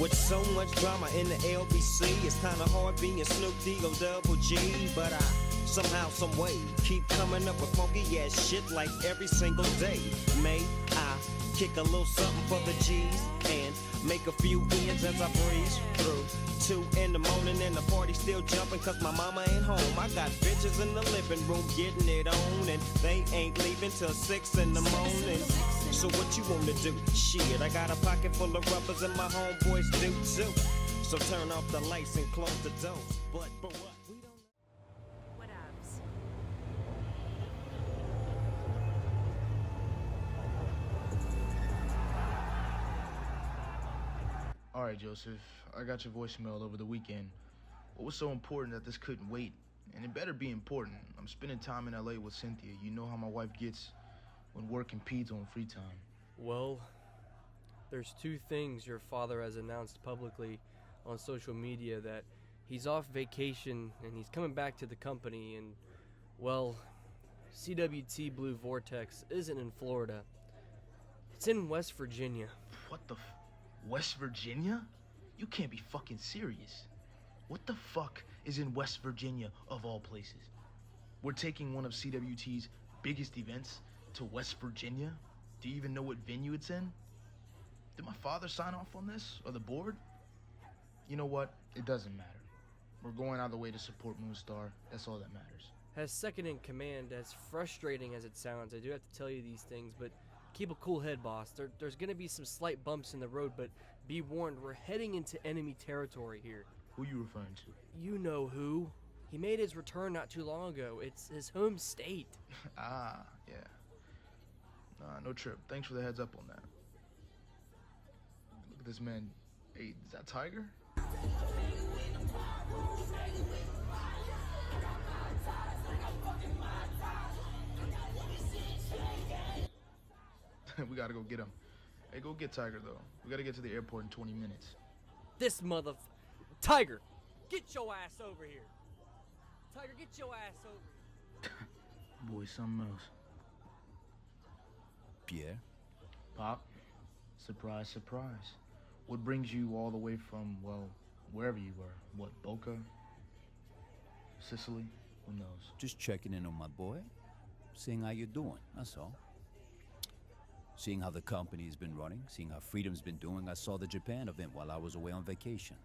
With so much drama in the LBC, it's kinda hard being Snoop D or Double G. But I somehow, some way, keep coming up with funky ass shit like every single day. May I kick a little something for the G's and make a few ends as I breeze through 2 in the morning and the party still jumping cause my mama ain't home. I got bitches in the living room getting it on and they ain't leaving till 6 in the morning. So what you wanna do? Shit, I got a pocket full of rubbers and my homeboys do too. So turn off the lights and close the doors. But what? We don't know. What ups? Alright, Joseph, I got your voicemail over the weekend. What was so important that this couldn't wait? And it better be important. I'm spending time in LA with Cynthia. You know how my wife gets when work impedes on free time. Well, there's 2 things your father has announced publicly on social media, that he's off vacation and he's coming back to the company, and, well, CWT Blue Vortex isn't in Florida. It's in West Virginia. What the West Virginia? You can't be fucking serious. What the fuck is in West Virginia of all places? We're taking one of CWT's biggest events to West Virginia? Do you even know what venue it's in? Did my father sign off on this, or the board? You know what? It doesn't matter. We're going out of the way to support Moonstar. That's all that matters. As second in command, as frustrating as it sounds, I do have to tell you these things, but keep a cool head, boss. There's gonna be some slight bumps in the road, but be warned, we're heading into enemy territory here. Who you referring to? You know who. He made his return not too long ago. It's his home state. Ah, yeah. Nah, no trip. Thanks for the heads up on that. Look at this man. Hey, is that Tiger? We gotta go get him. Hey, go get Tiger, though. We gotta get to the airport in 20 minutes. This Tiger, get your ass over here. Tiger, get your ass over here. Boy, something else. Pierre? Pop, surprise, surprise. What brings you all the way from, well, wherever you were? What, Boca? Sicily? Who knows? Just checking in on my boy. Seeing how you're doing, that's all. Seeing how the company's been running, seeing how Freedom's been doing. I saw the Japan event while I was away on vacation.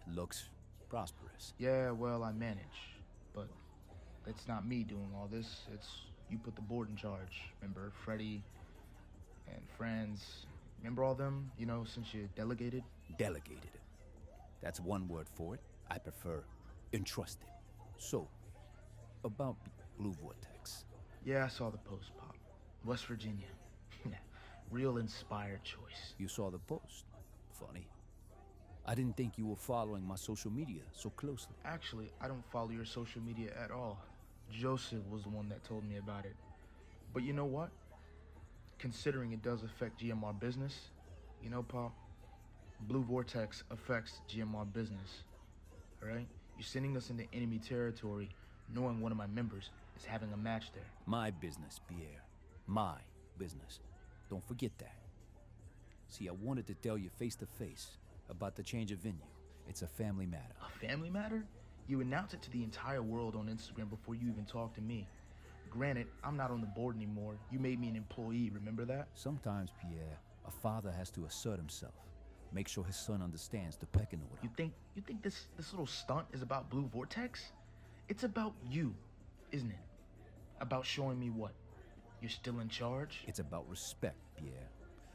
It looks prosperous. Yeah, well, I manage. But it's not me doing all this. It's you put the board in charge. Remember, Freddie and friends. Remember all them, you know, since you delegated? Delegated. That's one word for it. I prefer entrusted. So, about Blue Vortex. Yeah, I saw the post, Pop. West Virginia. Real inspired choice. You saw the post. Funny. I didn't think you were following my social media so closely. Actually, I don't follow your social media at all. Joseph was the one that told me about it. But you know what? Considering it does affect GMR business, you know, Pop, Blue Vortex affects GMR business, all right? You're sending us into enemy territory knowing one of my members is having a match there. My business, Pierre. My business. Don't forget that. See, I wanted to tell you face to face about the change of venue. It's a family matter. A family matter? You announce it to the entire world on Instagram before you even talk to me. Granted, I'm not on the board anymore. You made me an employee, remember that? Sometimes, Pierre, a father has to assert himself. Make sure his son understands the pecking order. You think this little stunt is about Blue Vortex? It's about you, isn't it? About showing me what? You're still in charge? It's about respect, Pierre.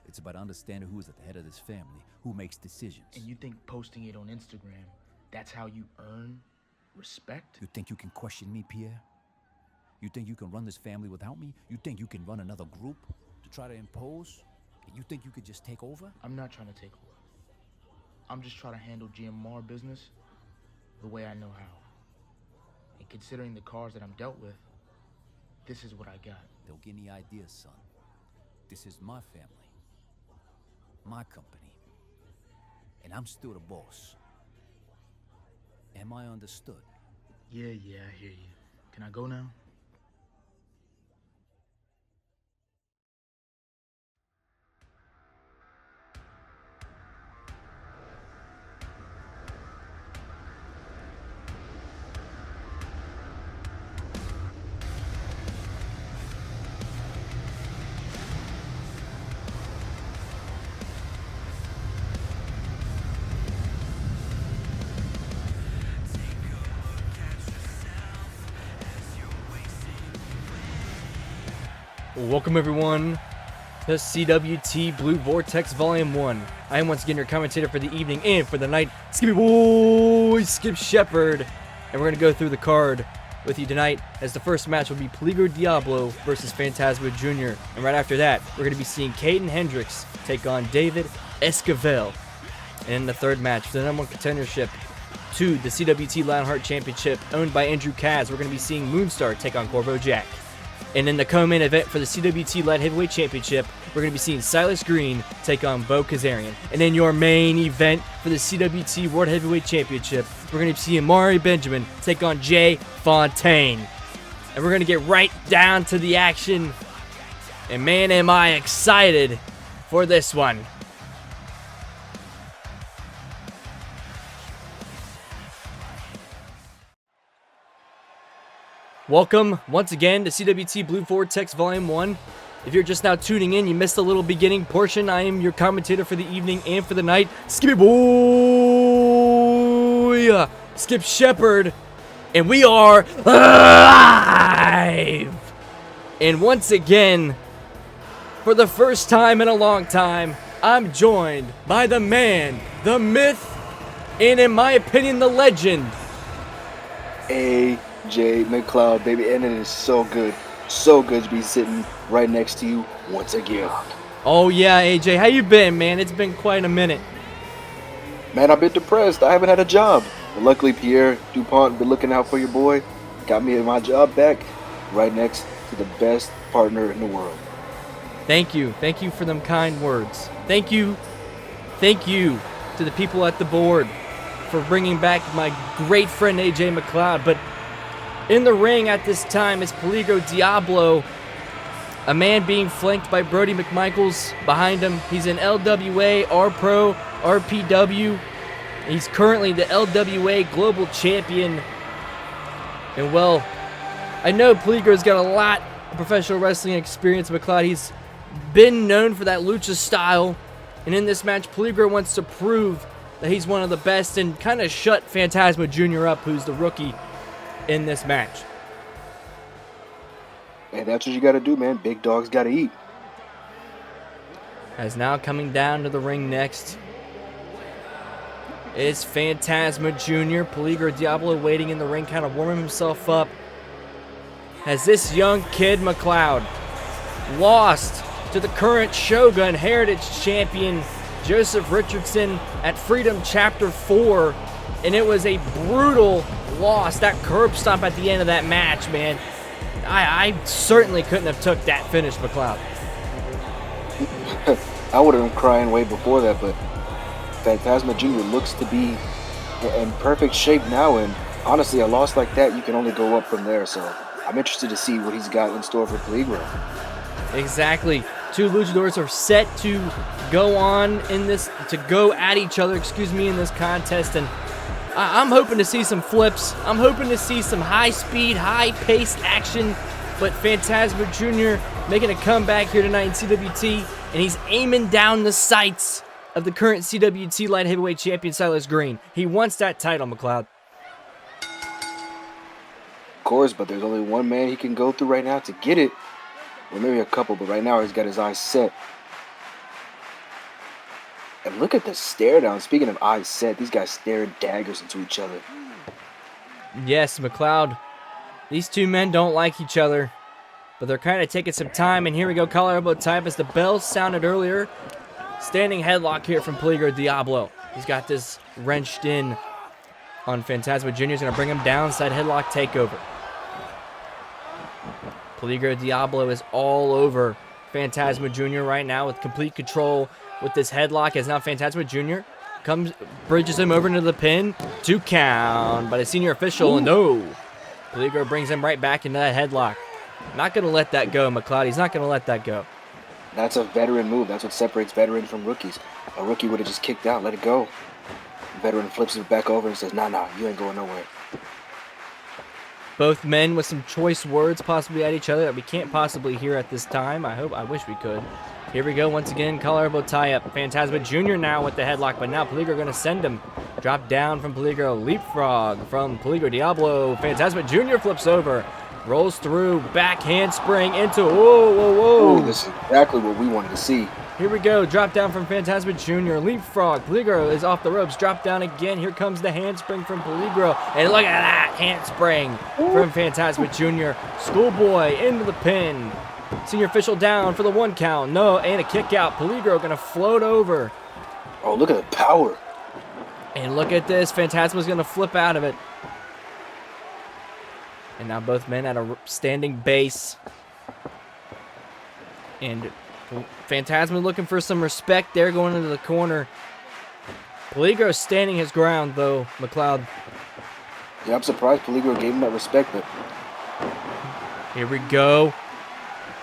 It's about understanding who is at the head of this family, who makes decisions. And you think posting it on Instagram, that's how you earn respect? You think you can question me, Pierre? You think you can run this family without me? You think you can run another group to try to impose? You think you could just take over? I'm not trying to take over. I'm just trying to handle GMR business the way I know how. And considering the cards that I'm dealt with, this is what I got. Don't get any ideas, son. This is my family. My company. And I'm still the boss. Am I understood? Yeah, I hear you. Can I go now? Welcome everyone to CWT Blue Vortex Volume 1. I am once again your commentator for the evening and for the night, Skippy Boy, Skip Shepherd. And we're going to go through the card with you tonight, as the first match will be Peligro Diablo versus Phantasma Jr. And right after that, we're going to be seeing Kayden Hendrix take on David Esquivel. And in the third match, for the #1 contendership to the CWT Lionheart Championship, owned by Andrew Kaz, we're going to be seeing Moonstar take on Corvo Jack. And in the co-main event for the CWT Light Heavyweight Championship, we're going to be seeing Silas Greene take on Beau Kazarian. And in your main event for the CWT World Heavyweight Championship, we're going to be seeing Amari Benjamin take on Jaye Fontaine. And we're going to get right down to the action. And man, am I excited for this one. Welcome once again to CWT Blue Vortex Volume 1. If you're just now tuning in, you missed the little beginning portion. I am your commentator for the evening and for the night, Skippy Boy, Skip Shepherd, and we are live! And once again, for the first time in a long time, I'm joined by the man, the myth, and in my opinion, the legend, AJ McLeod, baby, and it is so good to be sitting right next to you once again. Oh yeah, AJ, how you been, man? It's been quite a minute. Man, I've been depressed. I haven't had a job. But luckily, Pierre DuPont been looking out for your boy. Got me my job back right next to the best partner in the world. Thank you for them kind words. Thank you to the people at the board for bringing back my great friend AJ McLeod. But in the ring at this time is Peligro Diablo, a man being flanked by Brody McMichaels behind him. He's an LWA, R-Pro, RPW. He's currently the LWA Global Champion. And well, I know Peligro's got a lot of professional wrestling experience, McLeod. He's been known for that lucha style. And in this match, Peligro wants to prove that he's one of the best and kind of shut Phantasma Jr. up, who's the rookie in this match. And that's what you got to do, man. Big dogs got to eat. As now coming down to the ring next is Phantasma Jr. Peligro Diablo waiting in the ring, kind of warming himself up. As this young kid, McLeod, lost to the current Shogun Heritage Champion, Joseph Richardson, at Freedom Chapter 4. And it was a brutal loss. That curb stomp at the end of that match, man. I certainly couldn't have took that finish, McLeod. I would have been crying way before that, but Phantasma Jr. looks to be in perfect shape now. And honestly, a loss like that, you can only go up from there. So I'm interested to see what he's got in store for Peligro. Exactly. Two luchadors are set to go at each other, in this contest, and I'm hoping to see some flips. I'm hoping to see some high-speed, high-paced action, but Phantasma Jr. making a comeback here tonight in CWT, and he's aiming down the sights of the current CWT Light Heavyweight Champion, Silas Greene. He wants that title, McLeod. Of course, but there's only one man he can go through right now to get it. Well, maybe a couple, but right now he's got his eyes set. And look at the stare down. Speaking of eyes set, these guys stare daggers into each other. Yes, McLeod. These two men don't like each other, but they're kind of taking some time. And here we go, collar elbow type as the bell sounded earlier. Standing headlock here from Peligro Diablo. He's got this wrenched in on Phantasma Jr. He's going to bring him down, side headlock takeover. Peligro Diablo is all over Phantasma Jr. right now with complete control with this headlock, as now Phantasma Jr. bridges him over into the pin. 2 count by the senior official. No. Peligro brings him right back into that headlock. Not going to let that go, McLeod. He's not going to let that go. That's a veteran move. That's what separates veterans from rookies. A rookie would have just kicked out, let it go. The veteran flips it back over and says, nah, you ain't going nowhere. Both men with some choice words possibly at each other that we can't possibly hear at this time. I wish we could. Here we go once again, collar elbow tie-up. Phantasma Jr. now with the headlock, but now Peligro going to send him. Drop down from Peligro, leapfrog from Peligro Diablo. Phantasma Jr. flips over. Rolls through, back handspring into, whoa, whoa, whoa. Oh, this is exactly what we wanted to see. Here we go, drop down from Phantasma Jr. Leapfrog, Peligro is off the ropes, drop down again. Here comes the handspring from Peligro. And look at that handspring from Phantasma Jr. Schoolboy into the pin. Senior official down for the 1 count. No, and a kick out. Peligro gonna float over. Oh, look at the power. And look at this, Phantasma's gonna flip out of it. And now both men at a standing base. And Phantasma looking for some respect there going into the corner. Peligro standing his ground though, McLeod. Yeah, I'm surprised Peligro gave him that respect, but Here we go.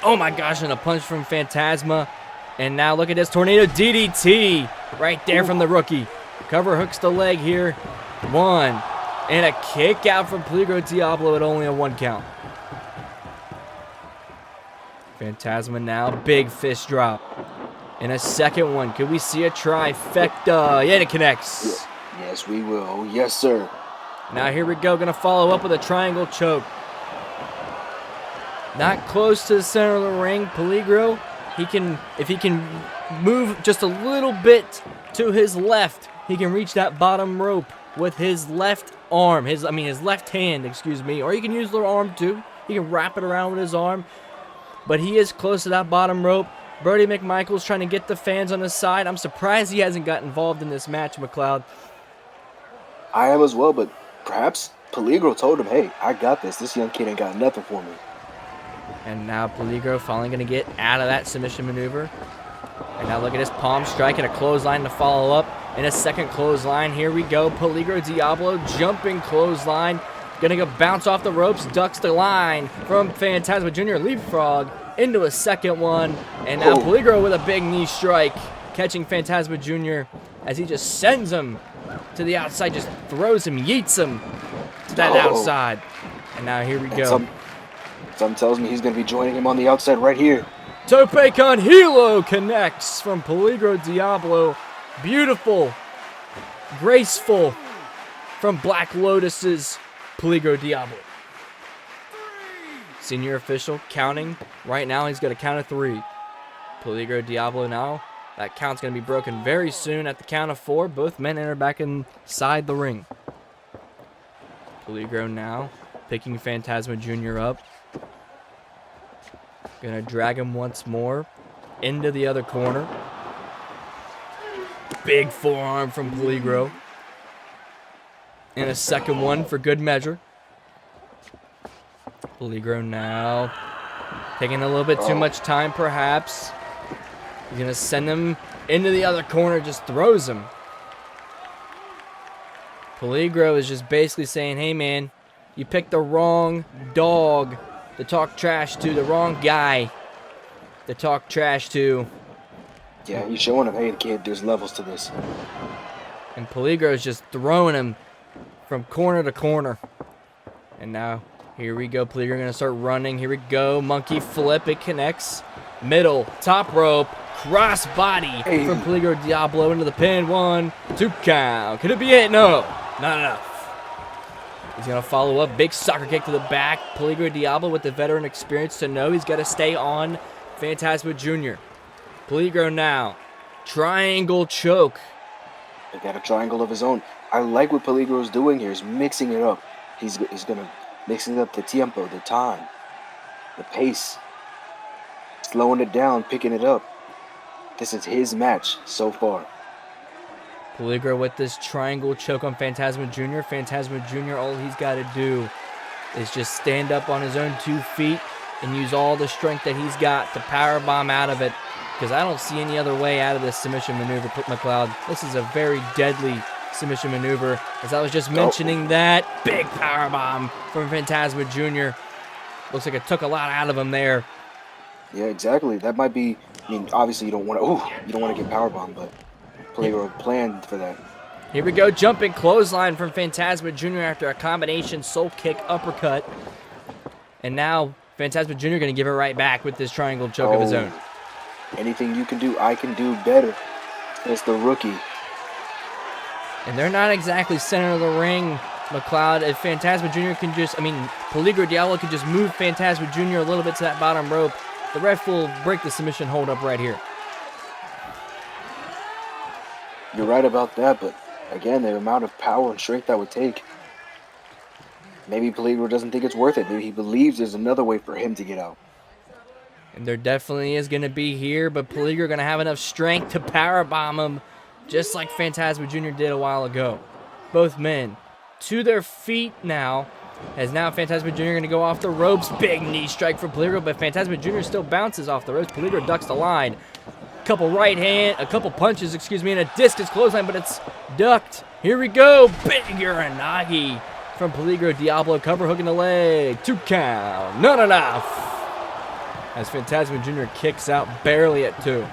Oh my gosh, and a punch from Phantasma. And now look at this tornado DDT right there from the rookie. Cover hooks the leg here. 1. And a kick out from Peligro Diablo at only a 1 count. Phantasma now, big fist drop. And a second one. Could we see a trifecta? Yeah, it connects. yes, we will. Yes, sir. Now here we go, gonna follow up with a triangle choke. Not close to the center of the ring. Peligro, if he can move just a little bit to his left, he can reach that bottom rope with his left arm. His left hand, excuse me. Or he can use the arm too. He can wrap it around with his arm. But he is close to that bottom rope. Brody McMichael's trying to get the fans on his side. I'm surprised he hasn't got involved in this match, McLeod. I am as well, but perhaps Peligro told him, hey, I got this. This young kid ain't got nothing for me. And now Peligro finally going to get out of that submission maneuver. And now look at his palm strike and a clothesline to follow up. And a second clothesline. Here we go. Peligro Diablo jumping clothesline. Going to go bounce off the ropes. Ducks the line from Phantasma Jr. Leapfrog into a second one. And now Peligro with a big knee strike. Catching Phantasma Jr. as he just sends him to the outside. Just throws him, yeets him to that outside. And now here we go. Something tells me he's going to be joining him on the outside right here. Tope con Hilo connects from Peligro Diablo. Beautiful, graceful from Black Lotus's Peligro Diablo. Senior official counting. Right now he's going to count of 3. Peligro Diablo now. That count's going to be broken very soon at the count of 4. Both men enter back inside the ring. Peligro now picking Phantasma Jr. up. Gonna drag him once more into the other corner. Big forearm from Peligro. And a second one for good measure. Peligro now taking a little bit too much time perhaps. He's gonna send him into the other corner, just throws him. Peligro is just basically saying, hey man, you picked the wrong dog to talk trash to, the wrong guy to talk trash to. Yeah, he's showing him, hey kid, there's levels to this. And Peligro is just throwing him from corner to corner. And now, here we go, Peligro gonna start running. Here we go, monkey flip, it connects. Middle, top rope, cross body from Peligro Diablo into the pin. 1, 2 count. Could it be it? No, not enough. He's going to follow up. Big soccer kick to the back. Peligro Diablo with the veteran experience to know he's got to stay on Phantasma Jr. Peligro now. Triangle choke. He got a triangle of his own. I like what Peligro's doing here. He's mixing it up. He's going to mix it up, the tempo, the time, the pace. Slowing it down, picking it up. This is his match so far. Peligro with this triangle choke on Phantasma Jr. Phantasma Jr., all he's got to do is just stand up on his own 2 feet and use all the strength that he's got to powerbomb out of it, because I don't see any other way out of this submission maneuver, McLeod. This is a very deadly submission maneuver. As I was just mentioning, that big powerbomb from Phantasma Jr. Looks like it took a lot out of him there. Yeah, exactly. That might be, obviously you don't want to get powerbombed, but Peligro planned for that. Here we go, jumping clothesline from Phantasma Jr. after a combination soul kick uppercut. And now Phantasma Jr. going to give it right back with this triangle choke of his own. Anything you can do, I can do better. It's the rookie. And they're not exactly center of the ring McLeod, if Phantasma Jr. can just, Peligro Diablo can just move Phantasma Jr. a little bit to that bottom rope, the ref will break the submission hold up right here. You're right about that, but again, the amount of power and strength that would take. Maybe Peligro doesn't think it's worth it. Maybe he believes there's another way for him to get out. And there definitely is going to be here, but Peligro going to have enough strength to powerbomb him, just like Phantasma Jr. did a while ago. Both men to their feet now, as now Phantasma Jr. going to go off the ropes. Big knee strike for Peligro, but Phantasma Jr. still bounces off the ropes. Peligro ducks the line. A couple punches, and a discus clothesline, but it's ducked. Here we go. Big Uranagi from Peligro Diablo. Cover hook in the leg. 2 count. Not enough. As Phantasma Jr. kicks out barely at 2.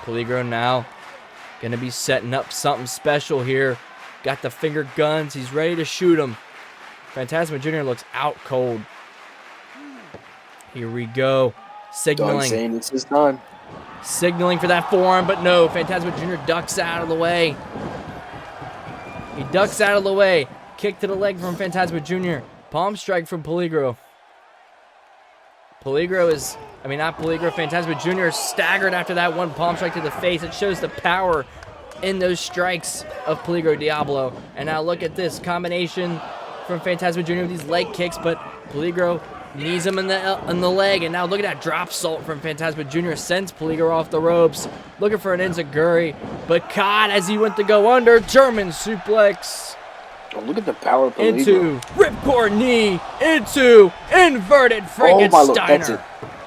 Peligro now going to be setting up something special here. Got the finger guns. He's ready to shoot him. Phantasma Jr. looks out cold. Here we go. Signaling. Saying it's his time. Signaling for that forearm, but no. Phantasma Jr. ducks out of the way. He ducks out of the way. Kick to the leg from Phantasma Jr. Palm strike from Peligro. Phantasma Jr. staggered after that one palm strike to the face. It shows the power in those strikes of Peligro Diablo. And now look at this combination from Phantasma Jr. with these leg kicks, but Peligro knees him in the leg. And now look at that drop salt from Phantasma Jr. Sends Peligro off the ropes. Looking for an enziguri, but caught as he went to go under. German suplex. Oh, look at the power of Peligro. Into ripcord knee. Into inverted Frankensteiner. Oh my Lord,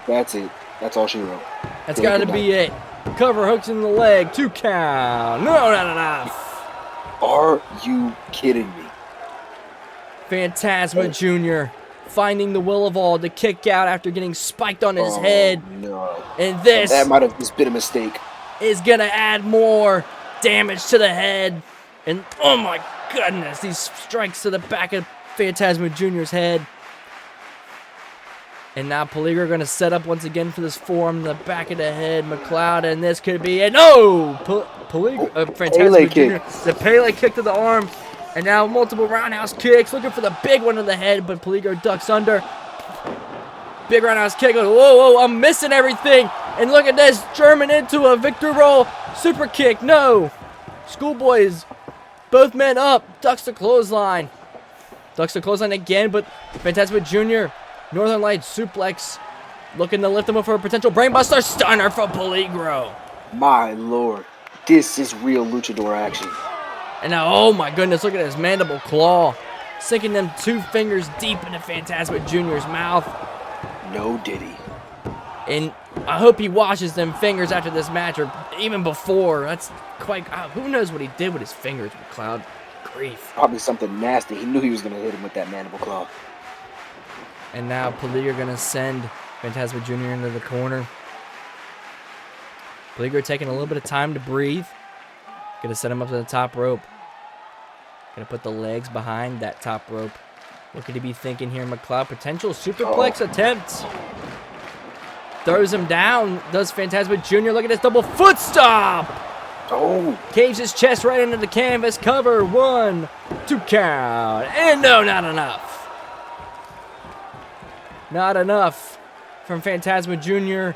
that's it. That's all she wrote. That's got to be it. Cover hooks in the leg. 2 count. No, not enough. Are you kidding me? Phantasma Jr. finding the will of all to kick out after getting spiked on his head. No. And this that might have just been a mistake. Is going to add more damage to the head. And oh my goodness, these strikes to the back of Phantasma Jr.'s head. And now Peligro going to set up once again for this forearm in the back of the head. McLeod, and this could be it. No! Phantasma Jr. The Pele kick to the arm. And now multiple roundhouse kicks. Looking for the big one to the head, but Peligro ducks under. Big roundhouse kick. Whoa, I'm missing everything. And look at this. German into a victory roll. Super kick. No. Schoolboys. Both men up. Ducks the clothesline. Ducks the clothesline again, but Phantasma Jr. Northern Lights suplex. Looking to lift him up for a potential brainbuster. Stunner for Peligro. My Lord. This is real luchador action. And now, oh my goodness, look at his mandible claw. Sinking them 2 fingers deep into Phantasma Jr.'s mouth. No diddy. And I hope he washes them fingers after this match, or even before. That's quite... who knows what he did with his fingers, McLeod. Grief. Probably something nasty. He knew he was going to hit him with that mandible claw. And now Peligro going to send Phantasma Jr. into the corner. Peligro taking a little bit of time to breathe. Going to set him up to the top rope. Going to put the legs behind that top rope. What could he be thinking here, McLeod? Potential superplex attempt. Throws him down. Does Phantasma Jr. Look at this double foot stomp. Oh. Caves his chest right into the canvas. Cover. 1, 2 count. And no, not enough. Not enough from Phantasma Jr.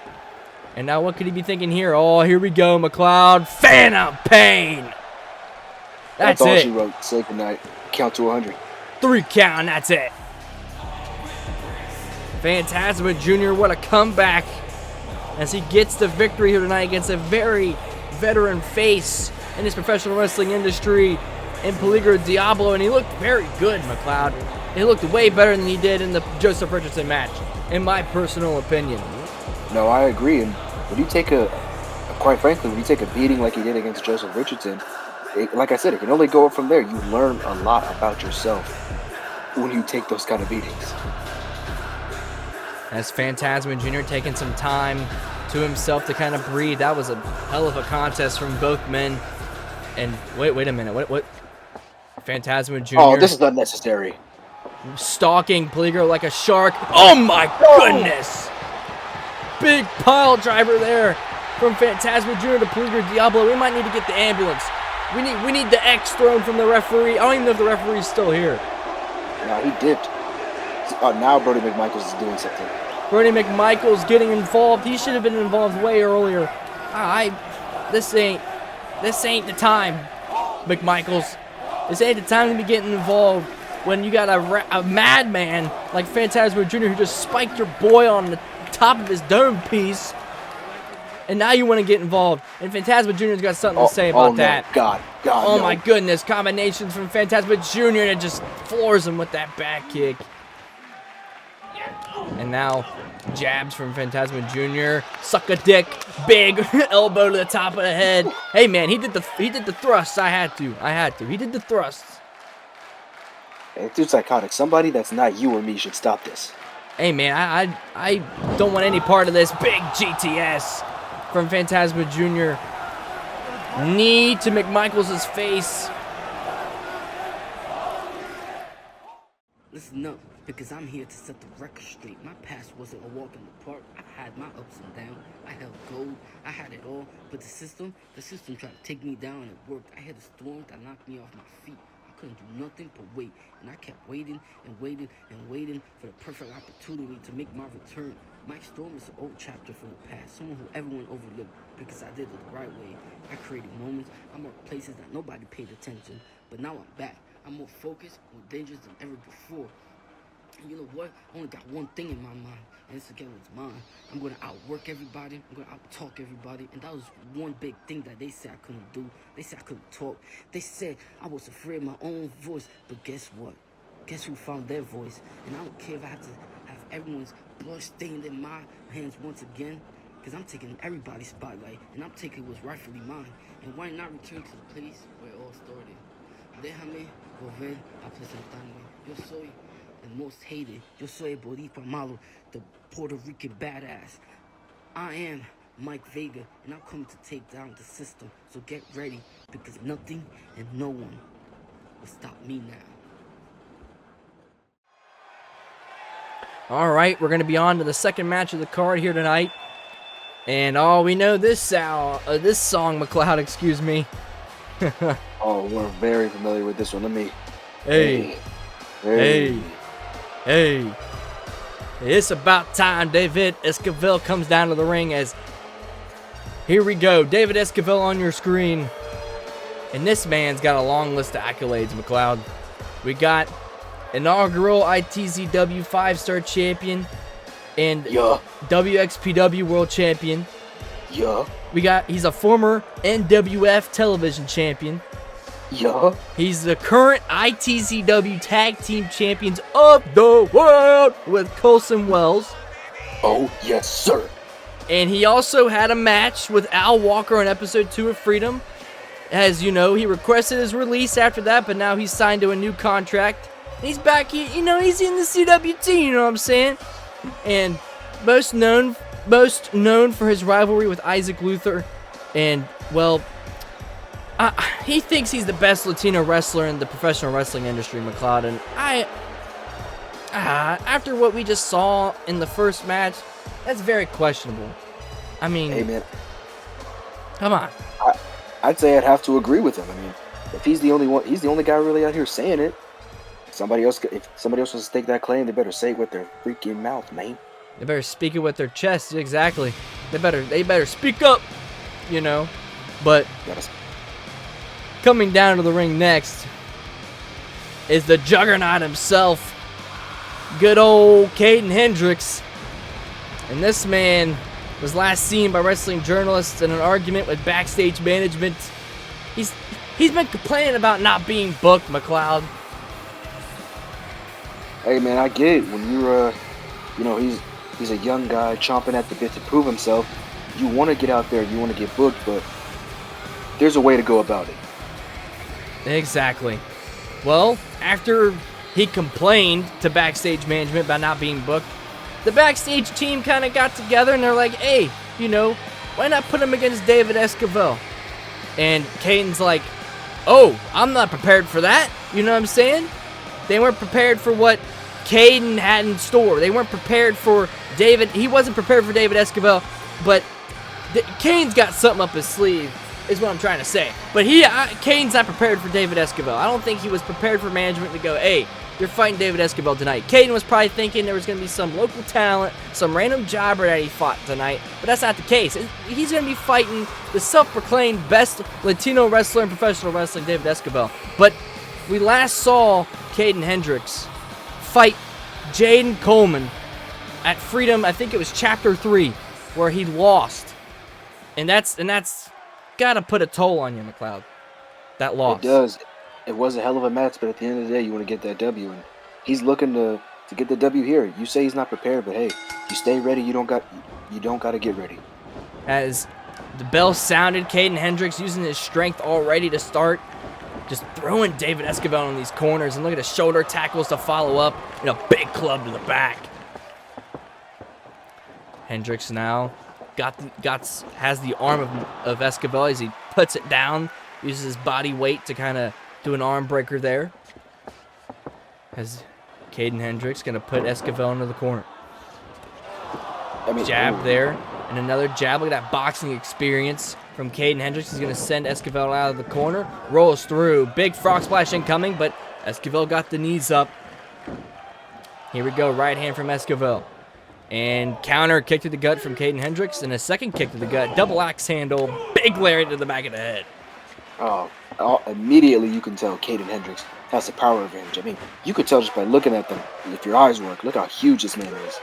And now what could he be thinking here? Oh, here we go, McLeod. Phantom Pain. That's all it. She wrote. Say goodnight. Count to 100. 3 count, and that's it. Phantasma Jr., what a comeback. As he gets the victory here tonight against a very veteran face in this professional wrestling industry in Peligro Diablo. And he looked very good, McLeod. He looked way better than he did in the Joseph Richardson match, in my personal opinion. No, I agree. And when you take quite frankly, when you take a beating like he did against Joseph Richardson, like I said, it can only go up from there. You learn a lot about yourself when you take those kind of beatings. As Phantasma Jr. taking some time to himself to kind of breathe. That was a hell of a contest from both men. And wait a minute. What? Phantasma Jr. Oh, this is unnecessary. Stalking Peligro like a shark. Oh my goodness! Big pile driver there from Phantasma Jr. to Peligro Diablo. We might need to get the ambulance. We need the X thrown from the referee. I don't even know if the referee's still here. Nah, he dipped. Now Brody McMichaels is doing something. Brody McMichaels getting involved. He should have been involved way earlier. This ain't the time, McMichaels. This ain't the time to be getting involved when you got a madman like Phantasma Jr. who just spiked your boy on the top of his dome piece. And now you want to get involved. And Phantasma Jr.'s got something to say about that. God, oh, no. my goodness. Combinations from Phantasma Jr. and it just floors him with that back kick. And now jabs from Phantasma Jr. Suck a dick. Big elbow to the top of the head. Hey, man, he did the thrust. I had to. He did the thrusts. Hey, dude's psychotic. Somebody that's not you or me should stop this. Hey, man, I don't want any part of this. Big GTS from Phantasma Jr. Knee to McMichaels' face. Listen up, because I'm here to set the record straight. My past wasn't a walk in the park. I had my ups and downs. I held gold. I had it all. But the system tried to take me down and it worked. I had a storm that knocked me off my feet. I couldn't do nothing but wait. And I kept waiting and waiting and waiting for the perfect opportunity to make my return. Mike Storm is an old chapter from the past, someone who everyone overlooked because I did it the right way. I created moments. I marked places that nobody paid attention. But now I'm back. I'm more focused, more dangerous than ever before. And you know what? I only got one thing in my mind, and it's to get what's mine. I'm going to outwork everybody. I'm going to out-talk everybody. And that was one big thing that they said I couldn't do. They said I couldn't talk. They said I was afraid of my own voice. But guess what? Guess who found their voice? And I don't care if I have to have everyone's blood stained in my hands once again. Because I'm taking everybody's spotlight, and I'm taking what's rightfully mine. And why not return to the place where it all started? Déjame volver a presentarme. Yo soy the most hated. Yo soy el Boricua Malo, the Puerto Rican badass. I am Mike Vega, and I'm coming to take down the system. So get ready, because nothing and no one will stop me now. All right, we're going to be on to the second match of the card here tonight. And we know this song, McLeod, excuse me. Oh, we're very familiar with this one. Let me. Hey. It's about time David Esquivel comes down to the ring as. Here we go. David Esquivel on your screen. And this man's got a long list of accolades, McLeod. We got inaugural ITZW 5-star champion and WXPW world champion. He's a former NWF television champion. He's the current ITZW tag team champions of the world with Colson Wells. Oh, yes, sir. And he also had a match with Al Walker on episode 2 of Freedom. As you know, he requested his release after that, but now he's signed to a new contract. He's back, he's in the CWT, you know what I'm saying? And most known for his rivalry with Isaac Luther. And, well, he thinks he's the best Latino wrestler in the professional wrestling industry, McLeod. And after what we just saw in the first match, that's very questionable. I mean, hey, man. Come on. I'd say I'd have to agree with him. I mean, if he's the only one, he's the only guy really out here saying it. If somebody else wants to stake that claim, they better say it with their freaking mouth, man. They better speak it with their chest, exactly. They better speak up, But coming down to the ring next is the juggernaut himself, good old Kayden Hendrix. And this man was last seen by wrestling journalists in an argument with backstage management. He's been complaining about not being booked, McLeod. Hey, man, I get it. When you're, he's a young guy chomping at the bit to prove himself. You want to get out there, you want to get booked, but there's a way to go about it. Exactly. Well, after he complained to backstage management about not being booked, the backstage team kind of got together and they're like, hey, why not put him against David Esquivel? And Kayden's like, oh, I'm not prepared for that. You know what I'm saying? They weren't prepared for what Kayden had in store. They weren't prepared for David. He wasn't prepared for David Esquivel, but Kayden's got something up his sleeve. is what I'm trying to say. But Kayden's not prepared for David Esquivel. I don't think he was prepared for management to go, hey, you're fighting David Esquivel tonight. Kayden was probably thinking there was going to be some local talent, some random jobber that he fought tonight, but that's not the case. He's going to be fighting the self-proclaimed best Latino wrestler in professional wrestling, David Esquivel. But we last saw Kayden Hendrix fight Jaden Coleman at Freedom, I think it was Chapter 3, where he lost. And that's got to put a toll on you, McLeod. That loss. It does. It was a hell of a match, but at the end of the day, you want to get that W, and he's looking to get the W here. You say he's not prepared, but hey, you stay ready. You don't got to get ready. As the bell sounded, Kayden Hendrix using his strength already to start, just throwing David Esquivel in these corners, and look at the shoulder tackles to follow up, and a big club to the back. Hendrix now has the arm of Esquivel as he puts it down, uses his body weight to kind of do an arm breaker there. As Kayden Hendrix going to put Esquivel into the corner. Jab there, and another jab. Look at that boxing experience from Kayden Hendrix. He's going to send Esquivel out of the corner. Rolls through. Big frog splash incoming, but Esquivel got the knees up. Here we go, right hand from Esquivel. And counter kick to the gut from Kayden Hendrix, and a second kick to the gut. Double axe handle. Big lariat to the back of the head. Immediately you can tell Kayden Hendrix has the power advantage. I mean, you could tell just by looking at them. If your eyes work, look how huge this man is.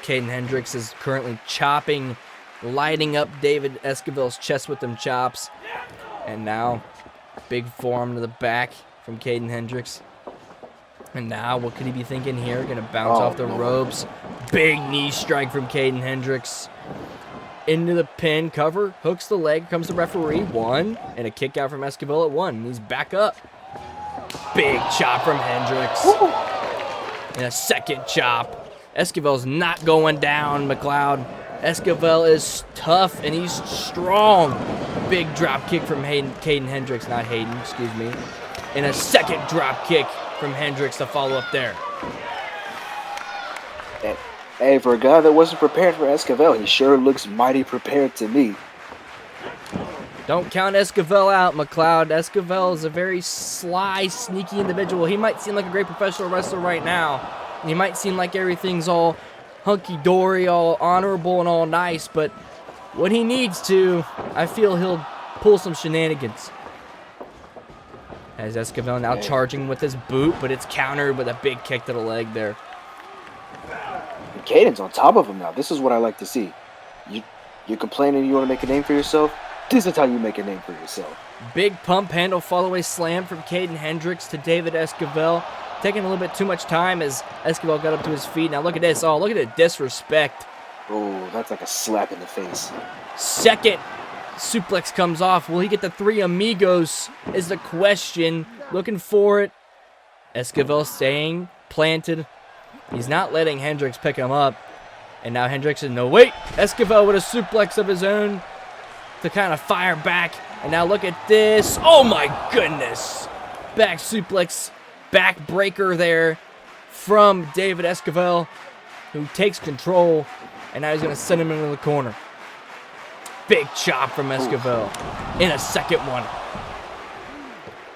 Kayden Hendrix is currently chopping, lighting up David Esquivel's chest with them chops. And now, big forearm to the back from Kayden Hendrix. And now, what could he be thinking here? Gonna bounce off the ropes. Big knee strike from Kayden Hendrix. Into the pin, cover, hooks the leg, comes the referee, 1, and a kick out from Esquivel at 1. He's back up. Big chop from Hendrix. And a second chop. Esquivel's not going down, McLeod. Esquivel is tough, and he's strong. Big drop kick from Kayden Hendrix, not Hayden, excuse me. And a second drop kick from Hendrix to follow up there. Hey, for a guy that wasn't prepared for Esquivel, he sure looks mighty prepared to me. Don't count Esquivel out, McLeod. Esquivel is a very sly, sneaky individual. He might seem like a great professional wrestler right now. And he might seem like everything's all hunky-dory, all honorable and all nice, but when he needs to, I feel he'll pull some shenanigans. As Esquivel now charging with his boot, but it's countered with a big kick to the leg there. Kayden's on top of him now. This is what I like to see. You're complaining you want to make a name for yourself? This is how you make a name for yourself. Big pump handle follow-away slam from Kayden Hendrix to David Esquivel. Taking a little bit too much time as Esquivel got up to his feet. Now look at this. Oh, look at the disrespect. Oh, that's like a slap in the face. Second suplex comes off. Will he get the three amigos is the question. Looking for it. Esquivel staying planted. He's not letting Hendrix pick him up. And now Hendrix is no wait. Esquivel with a suplex of his own to kind of fire back. And now look at this. Oh my goodness. Back suplex, back breaker there from David Esquivel, who takes control. And now he's going to send him into the corner. Big chop from Esquivel in a second one.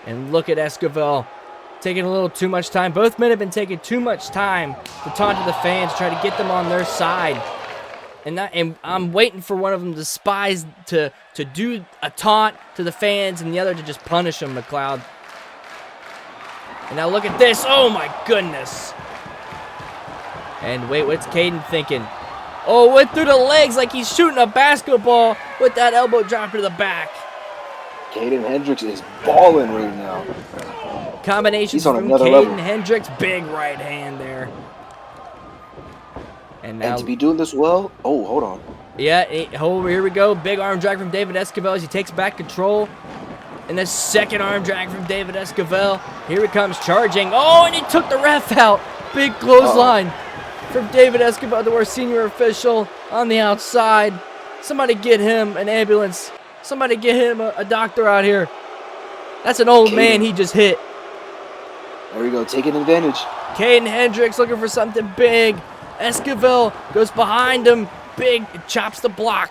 And look at Esquivel taking a little too much time. Both men have been taking too much time to taunt to the fans, try to get them on their side. And I'm waiting for one of them to do a taunt to the fans and the other to just punish them, McLeod. And now look at this. Oh, my goodness. And wait, what's Kayden thinking? Oh, went through the legs like he's shooting a basketball with that elbow drop to the back. Kayden Hendrix is balling right now. Combinations from Kayden Hendrix. Big right hand there. And now, to be doing this well, oh, hold on. Yeah, here we go. Big arm drag from David Esquivel as he takes back control. And the second arm drag from David Esquivel. Here he comes charging. Oh, and he took the ref out. Big clothesline from David Esquivel, our senior official on the outside. Somebody get him an ambulance. Somebody get him a doctor out here. That's an old man he just hit. There we go, taking advantage. Kayden Hendrix looking for something big. Esquivel goes behind him. Big, chops the block.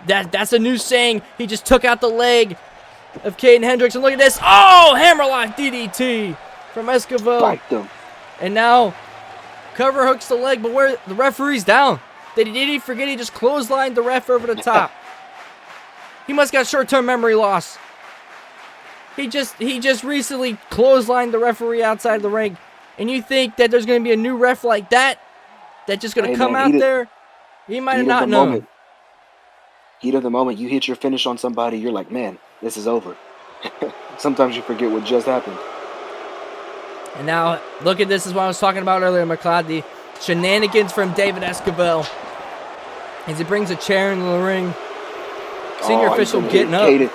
That's a new saying. He just took out the leg of Kayden Hendrix, and look at this. Oh, hammerlock DDT from Esquivel. Spiked him. And now Cover hooks the leg, but where the referee's down. Did he forget he just clotheslined the ref over the top? He must got short-term memory loss. He just recently clotheslined the referee outside the ring, and you think that there's going to be a new ref like that that's just going to come out there? He might have not known. Heat of the moment, you hit your finish on somebody, you're like, man, this is over. Sometimes you forget what just happened. And now, look at this, is what I was talking about earlier, McLeod. The shenanigans from David Esquivel as he brings a chair into the ring. Senior official getting up. Kayden.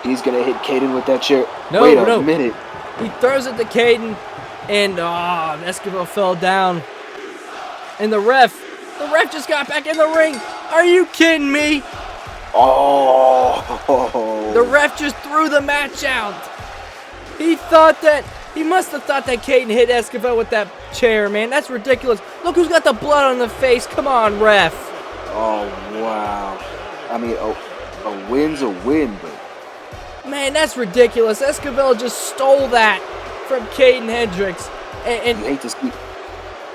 He's going to hit Kayden with that chair. No, Wait a minute. He throws it to Kayden, and Esquivel fell down. And the ref just got back in the ring. Are you kidding me? Oh. The ref just threw the match out. He must have thought that Kayden hit Esquivel with that chair, man. That's ridiculous. Look who's got the blood on the face. Come on, ref. Oh, wow. I mean, a win's a win, but... Man, that's ridiculous. Esquivel just stole that from Kayden Hendrix. And you hate to speak.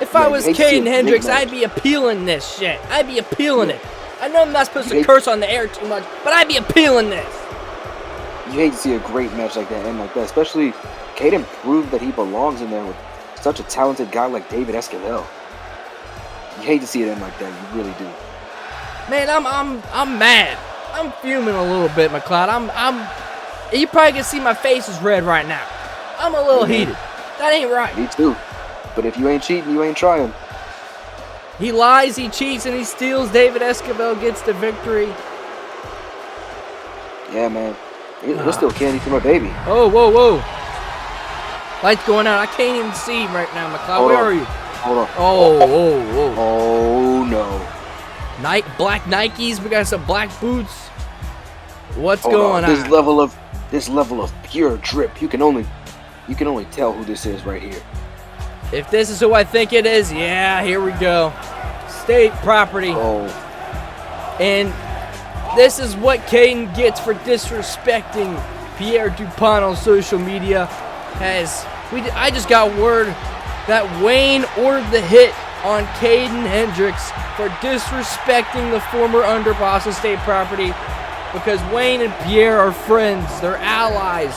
If I was Kayden Hendrix, I'd be appealing this shit. I'd be appealing it. I know I'm not supposed to curse on the air too much, but I'd be appealing this. You hate to see a great match like that end like that, especially Kayden proved that he belongs in there with such a talented guy like David Esquivel. You hate to see it end like that, you really do. Man, I'm mad. I'm fuming a little bit, McLeod. You probably can see my face is red right now. I'm a little heated. That ain't right. Me too. But if you ain't cheating, you ain't trying. He lies, he cheats, and he steals. David Esquivel gets the victory. Yeah, man. We're still candy from a baby. Oh, whoa. Lights going out. I can't even see right now, McLeod. Where are you? Hold on. Oh, no. Black Nikes. We got some black boots. What's Hold going on? This level of pure drip. You can only tell who this is right here. If this is who I think it is, yeah, here we go. State property. Oh. And this is what Kayden gets for disrespecting Pierre DuPont on social media. I just got word that Wayne ordered the hit on Kayden Hendrix for disrespecting the former underboss of state property, because Wayne and Pierre are friends. They're allies.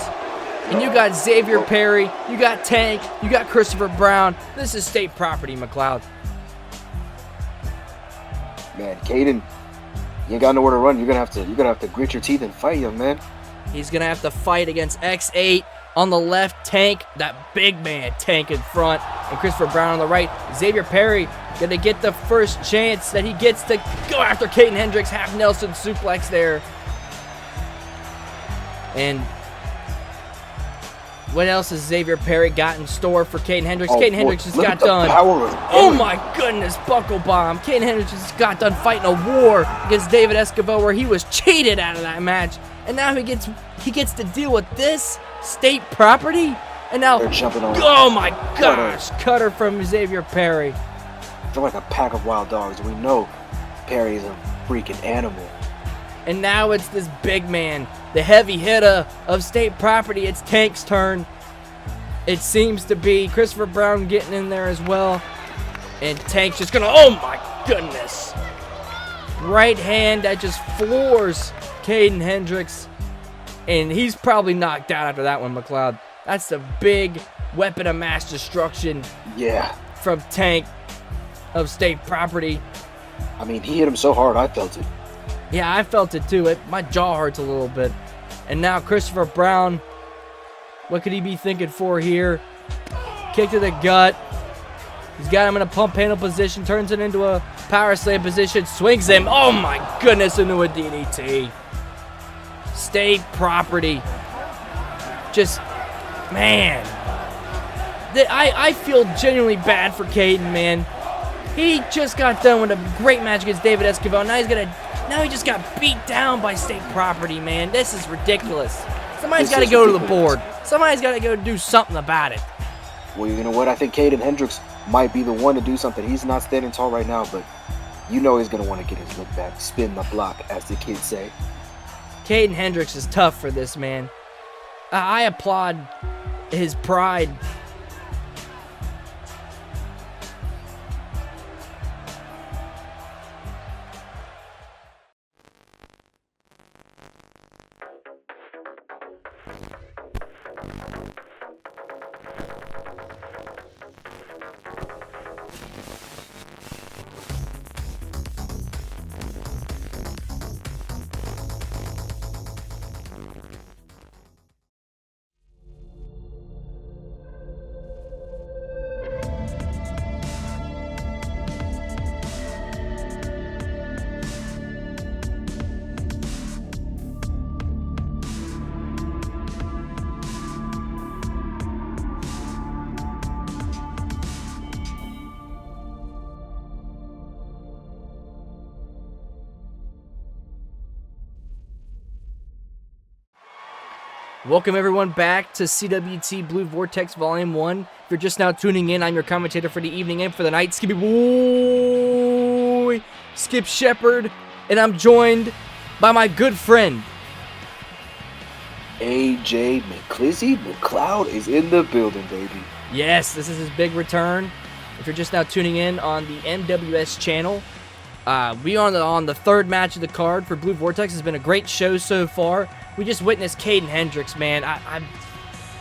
And you got Xavier Perry, you got Tank, you got Christopher Brown. This is state property, McLeod. Man, Kayden, you ain't got nowhere to run. You're gonna have to grit your teeth and fight, young man. He's gonna have to fight against X8 on the left, Tank, that big man Tank in front, and Christopher Brown on the right. Xavier Perry gonna get the first chance that he gets to go after Kayden Hendrix, half Nelson suplex there. And what else has Xavier Perry got in store for Kayden Hendrix? Kayden Hendrix just got done. Oh my goodness, buckle bomb. Kayden Hendrix just got done fighting a war against David Esquivel where he was cheated out of that match. And now he gets to deal with this state property. And now, oh my gosh, cutter from Xavier Perry. They're like a pack of wild dogs. We know Perry is a freaking animal. And now it's this big man, the heavy hitter of state property. It's Tank's turn. It seems to be Christopher Brown getting in there as well. And Tank's just gonna, oh my goodness. Right hand that just floors Kayden Hendrix. And he's probably knocked out after that one, McLeod. That's the big weapon of mass destruction. Yeah. From Tank of state property. I mean, he hit him so hard, I felt it. Yeah, I felt it too. My jaw hurts a little bit. And now Christopher Brown, what could he be thinking for here? Kick to the gut. He's got him in a pump handle position, turns it into a power slam position, swings him, oh my goodness, into a DDT. State property. Just, man. I feel genuinely bad for Kayden, man. He just got done with a great match against David Esquivel. Now he just got beat down by state property, man. This is ridiculous. Somebody's got to go to the board. Somebody's got to go do something about it. Well, you know what? I think Kayden Hendrix might be the one to do something. He's not standing tall right now, but you know he's going to want to get his look back, spin the block, as the kids say. Kayden Hendrix is tough for this, man. I applaud his pride. Welcome everyone back to CWT Blue Vortex Volume 1. If you're just now tuning in, I'm your commentator for the evening and for the night, Skippy Boy, Skip Shepard, and I'm joined by my good friend, AJ McLeod is in the building, baby. Yes, this is his big return. If you're just now tuning in on the MWS channel, we are on the third match of the card for Blue Vortex. It's been a great show so far. We just witnessed Kayden Hendrix, man.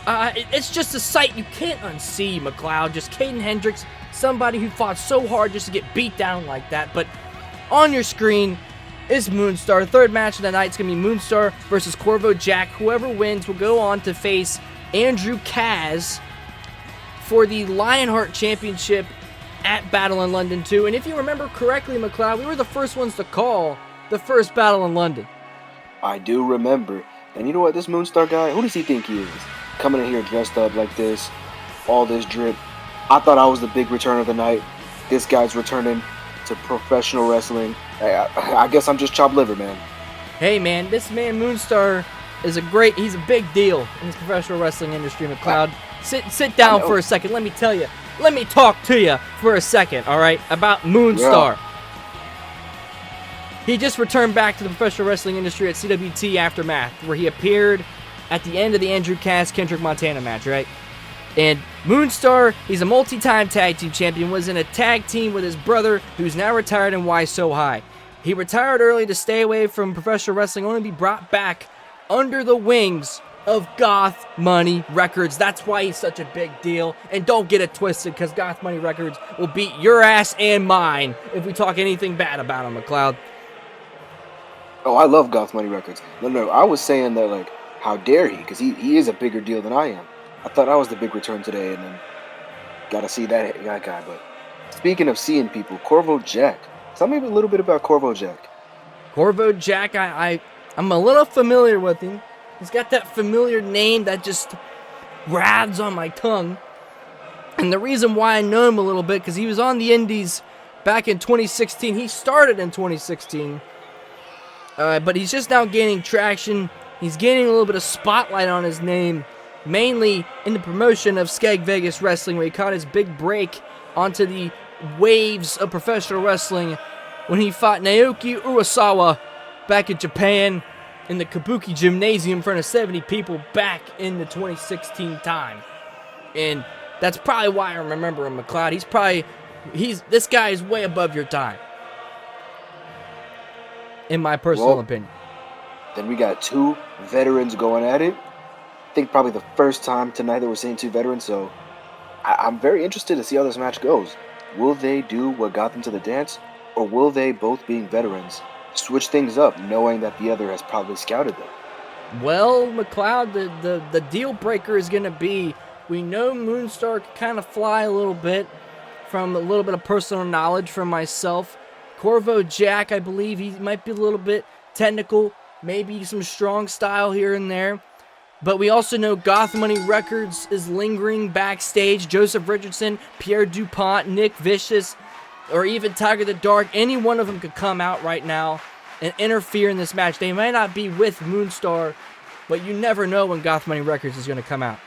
It's just a sight you can't unsee, McLeod. Just Kayden Hendrix, somebody who fought so hard just to get beat down like that. But on your screen is Moonstar. Third match of the night is going to be Moonstar versus Corvo Jack. Whoever wins will go on to face Andrew Kaz for the Lionheart Championship at Battle in London 2. And if you remember correctly, McLeod, we were the first ones to call the first Battle in London. I do remember. And you know what? This Moonstar guy, who does he think he is? Coming in here dressed up like this, all this drip. I thought I was the big return of the night. This guy's returning to professional wrestling. I guess I'm just chopped liver, man. Hey, man, this man Moonstar is he's a big deal in this professional wrestling industry, McLeod. Sit down for a second. Let me tell you. Let me talk to you for a second, all right, about Moonstar. Yeah. He just returned back to the professional wrestling industry at CWT Aftermath, where he appeared at the end of the Andrew Cass-Kendrick Montana match, right? And Moonstar, he's a multi-time tag team champion, was in a tag team with his brother, who's now retired in Why So High. He retired early to stay away from professional wrestling, only to be brought back under the wings of Goth Money Records. That's why he's such a big deal. And don't get it twisted, because Goth Money Records will beat your ass and mine if we talk anything bad about him, McLeod. Oh, I love Goth Money Records. No, I was saying that, like, how dare he? Because he is a bigger deal than I am. I thought I was the big return today, and then got to see that guy. But speaking of seeing people, Corvo Jack. Tell me a little bit about Corvo Jack. Corvo Jack, I'm a little familiar with him. He's got that familiar name that just rides on my tongue. And the reason why I know him a little bit, because he was on the Indies back in 2016. He started in 2016. But he's just now gaining traction. He's gaining a little bit of spotlight on his name, mainly in the promotion of Skeg Vegas Wrestling, where he caught his big break onto the waves of professional wrestling when he fought Naoki Urasawa back in Japan in the Kabuki Gymnasium in front of 70 people back in the 2016 time. And that's probably why I remember him, McLeod. This guy is way above your time, in my personal opinion. Then we got two veterans going at it. I think probably the first time tonight that we're seeing two veterans, so I'm very interested to see how this match goes. Will they do what got them to the dance, or will they, both being veterans, switch things up, knowing that the other has probably scouted them? Well, McLeod, the deal breaker is going to be, we know Moonstar can kind of fly a little bit, from a little bit of personal knowledge from myself. Corvo Jack, I believe he might be a little bit technical, maybe some strong style here and there. But we also know Goth Money Records is lingering backstage. Joseph Richardson, Pierre DuPont, Nick Vicious, or even Tiger the Dark. Any one of them could come out right now and interfere in this match. They might not be with Moonstar, but you never know when Goth Money Records is going to come out.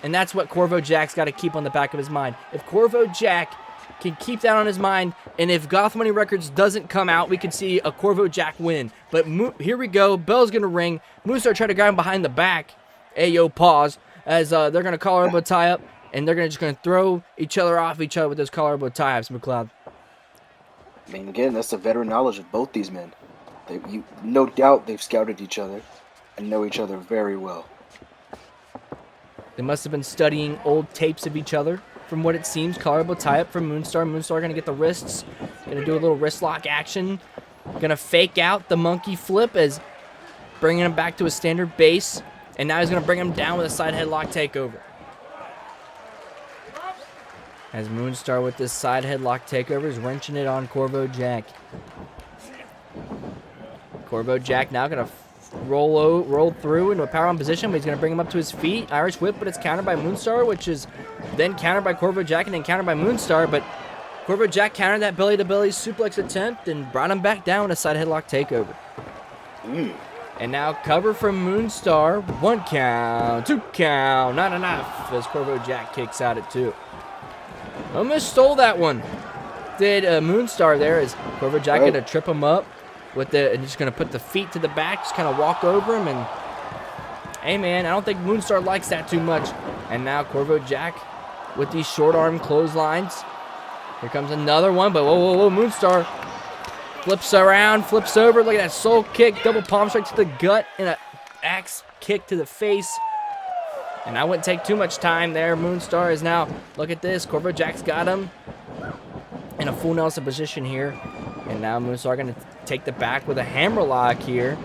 And that's what Corvo Jack's got to keep on the back of his mind. If Corvo Jack can keep that on his mind, and if Gotham Money Records doesn't come out, we could see a Corvo Jack win. But here we go. Bell's going to ring. Moonstar try to grab him behind the back. Ayo, pause. As they're going to collar elbow tie up, and they're just going to throw each other off each other with those collar elbow tie ups, McLeod. I mean, again, that's the veteran knowledge of both these men. No doubt they've scouted each other and know each other very well. They must have been studying old tapes of each other. From what it seems, collar elbow tie up from Moonstar. Moonstar going to get the wrists. Going to do a little wrist lock action. Going to fake out the monkey flip as bringing him back to a standard base. And now he's going to bring him down with a side headlock takeover. As Moonstar with this side headlock takeover is wrenching it on Corvo Jack. Corvo Jack now going to roll through into a powerbomb position, but he's going to bring him up to his feet. Irish whip, but it's countered by Moonstar, which is then countered by Corvo Jack and then countered by Moonstar. But Corvo Jack countered that belly-to-belly suplex attempt and brought him back down with a side headlock takeover. And now cover from Moonstar. 1 count, 2 count, not enough as Corvo Jack kicks out at 2. Almost stole that one. Did Moonstar there as Corvo Jack going to trip him up and just going to put the feet to the back, just kind of walk over him. And hey, man, I don't think Moonstar likes that too much. And now Corvo Jack with these short arm clotheslines. Here comes another one, but whoa, Moonstar flips around, flips over. Look at that soul kick, double palm strike to the gut, and an axe kick to the face. And I wouldn't take too much time there. Moonstar is now, look at this, Corvo Jack's got him in a full Nelson position here. And now Moonstar going to take the back with a hammerlock here.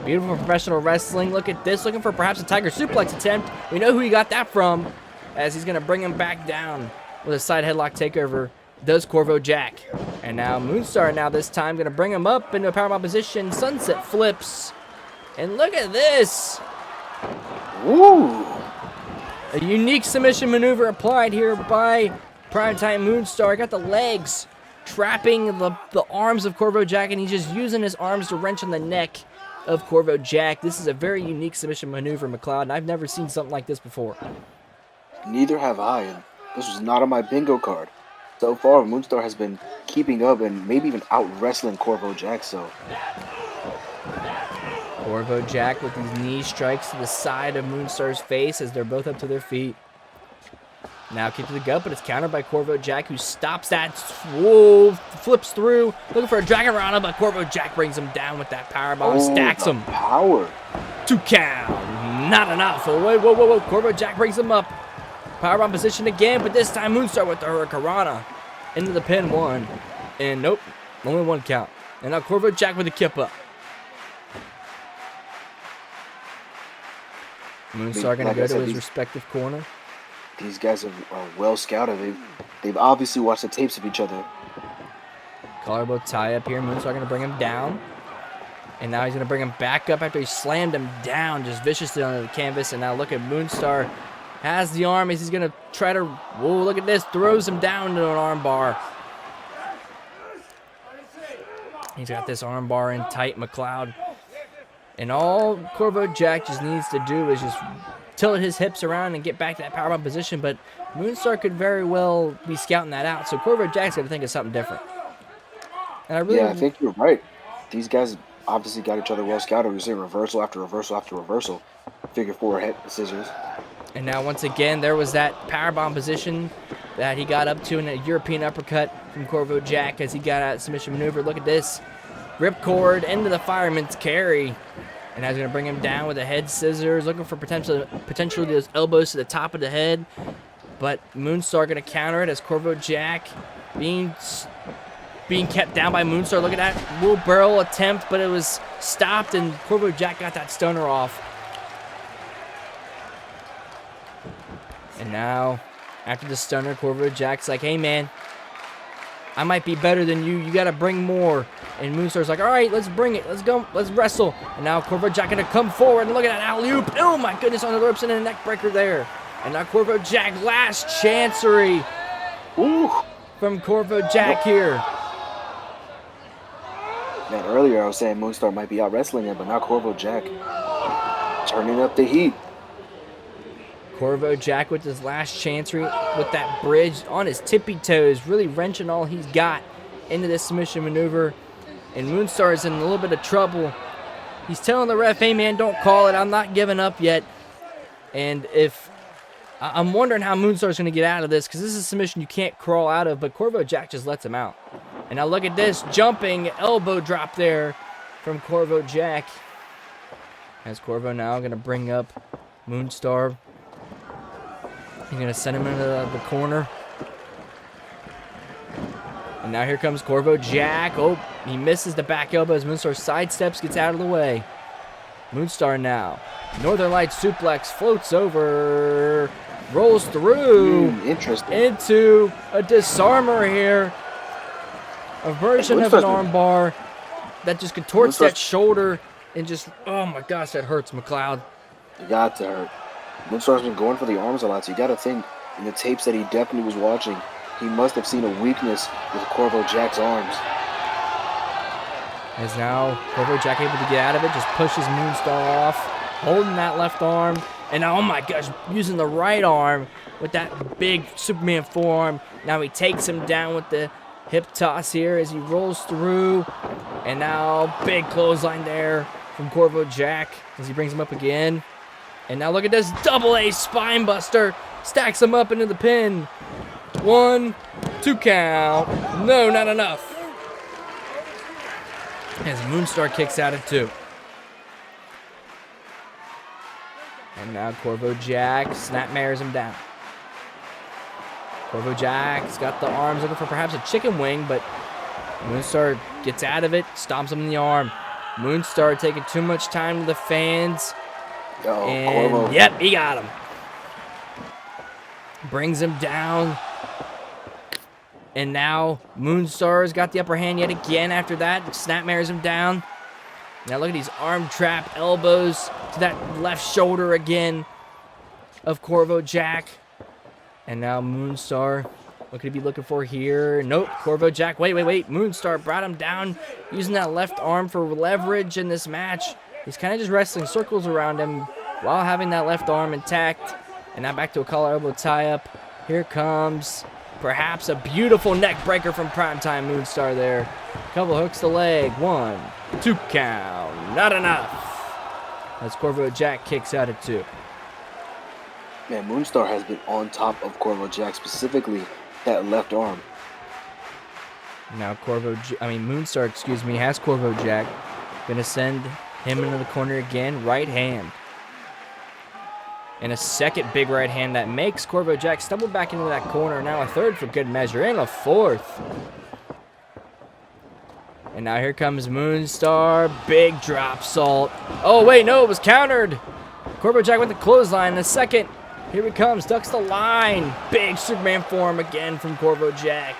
Beautiful professional wrestling. Look at this, looking for perhaps a tiger suplex attempt. We know who he got that from, as he's going to bring him back down with a side headlock takeover. Does Corvo Jack. And now Moonstar now this time going to bring him up into a powerbomb position. Sunset flips. And look at this. Ooh. A unique submission maneuver applied here by Primetime Moonstar. Got the legs trapping the arms of Corvo Jack, and he's just using his arms to wrench on the neck of Corvo Jack. This is a very unique submission maneuver, McLeod, and I've never seen something like this before. Neither have I, and this was not on my bingo card. So far, Moonstar has been keeping up and maybe even out-wrestling Corvo Jack, so... Corvo Jack with these knee strikes to the side of Moonstar's face as they're both up to their feet. Now kick to the gut, but it's countered by Corvo Jack, who stops that. Whoa, flips through, looking for a dragon rana, but Corvo Jack brings him down with that powerbomb, stacks him. Power. 2 count, not enough. Whoa, Corvo Jack brings him up. Powerbomb position again, but this time Moonstar with the hurricanrana into the pin 1. And nope, only 1 count. And now Corvo Jack with the kip up. Moonstar going to go to his respective corner. These guys are well scouted. They've obviously watched the tapes of each other. Collarbone tie up here. Moonstar going to bring him down. And now he's going to bring him back up after he slammed him down just viciously onto the canvas. And now look at Moonstar. Has the arm as he's going to try to... Whoa, look at this. Throws him down into an arm bar. He's got this arm bar in tight, McLeod. And all Corvo Jack just needs to do is just tilt his hips around and get back to that powerbomb position. But Moonstar could very well be scouting that out. So Corvo Jack's going to think of something different. And I think you're right. These guys obviously got each other well scouted. We see reversal after reversal after reversal. Figure 4 head scissors. And now once again, there was that powerbomb position that he got up to in a European uppercut from Corvo Jack as he got out submission maneuver. Look at this. Ripcord into the fireman's carry. And now he's going to bring him down with the head scissors, looking for potentially those elbows to the top of the head. But Moonstar going to counter it as Corvo Jack being kept down by Moonstar. Look at that wheelbarrow attempt, but it was stopped, and Corvo Jack got that stunner off. And now, after the stunner, Corvo Jack's like, hey, man, I might be better than you. You got to bring more. And Moonstar's like, all right, let's bring it. Let's go. Let's wrestle. And now Corvo Jack going to come forward. And look at that alley-oop. Oh, my goodness, on the ropes and a neck breaker there. And now Corvo Jack, last chancery. Ooh. From Corvo Jack here. Man, earlier I was saying Moonstar might be out wrestling him, but now Corvo Jack turning up the heat. Corvo Jack with his last chance with that bridge on his tippy toes, really wrenching all he's got into this submission maneuver. And Moonstar is in a little bit of trouble. He's telling the ref, hey man, don't call it. I'm not giving up yet. And I'm wondering how Moonstar's going to get out of this, because this is a submission you can't crawl out of, but Corvo Jack just lets him out. And now look at this jumping elbow drop there from Corvo Jack. As Corvo now going to bring up Moonstar. He's going to send him into the corner. And now here comes Corvo Jack. Oh, he misses the back elbow as Moonstar sidesteps, gets out of the way. Moonstar now. Northern Lights suplex, floats over, rolls through into a disarmer here. A version of an armbar that just contorts that shoulder and just, oh my gosh, that hurts, McLeod. It got to hurt. Moonstar's been going for the arms a lot, so you got to think in the tapes that he definitely was watching, he must have seen a weakness with Corvo Jack's arms. As now Corvo Jack able to get out of it, just pushes Moonstar off, holding that left arm, and now, oh my gosh, using the right arm with that big Superman forearm. Now he takes him down with the hip toss here as he rolls through, and now big clothesline there from Corvo Jack as he brings him up again. And now look at this double A spine buster, stacks him up into the pin. 1, 2 count. No, not enough. As Moonstar kicks out at 2. And now Corvo Jack snapmares him down. Corvo Jack's got the arms looking for perhaps a chicken wing, but Moonstar gets out of it, stomps him in the arm. Moonstar taking too much time to the fans. Oh, and Corvo. Yep, he got him. Brings him down. And now Moonstar's got the upper hand yet again after that. Snapmares him down. Now look at these arm trap elbows to that left shoulder again of Corvo Jack. And now Moonstar, what could he be looking for here? Nope, Corvo Jack, wait. Moonstar brought him down using that left arm for leverage in this match. He's kind of just wrestling circles around him while having that left arm intact. And now back to a collar elbow tie-up. Here comes perhaps a beautiful neck breaker from Primetime Moonstar there. Couple hooks to leg. 1, 2 count. Not enough. As Corvo Jack kicks out at 2. Man, Moonstar has been on top of Corvo Jack, specifically that left arm. Now Moonstar, has Corvo Jack. Gonna send him into the corner again. Right hand. And a second big right hand that makes Corvo Jack stumble back into that corner. Now a third for good measure, and a fourth. And now here comes Moonstar. Big drop salt. Oh, wait, no, it was countered. Corvo Jack with the clothesline. The second. Here he comes. Ducks the line. Big Superman form again from Corvo Jack.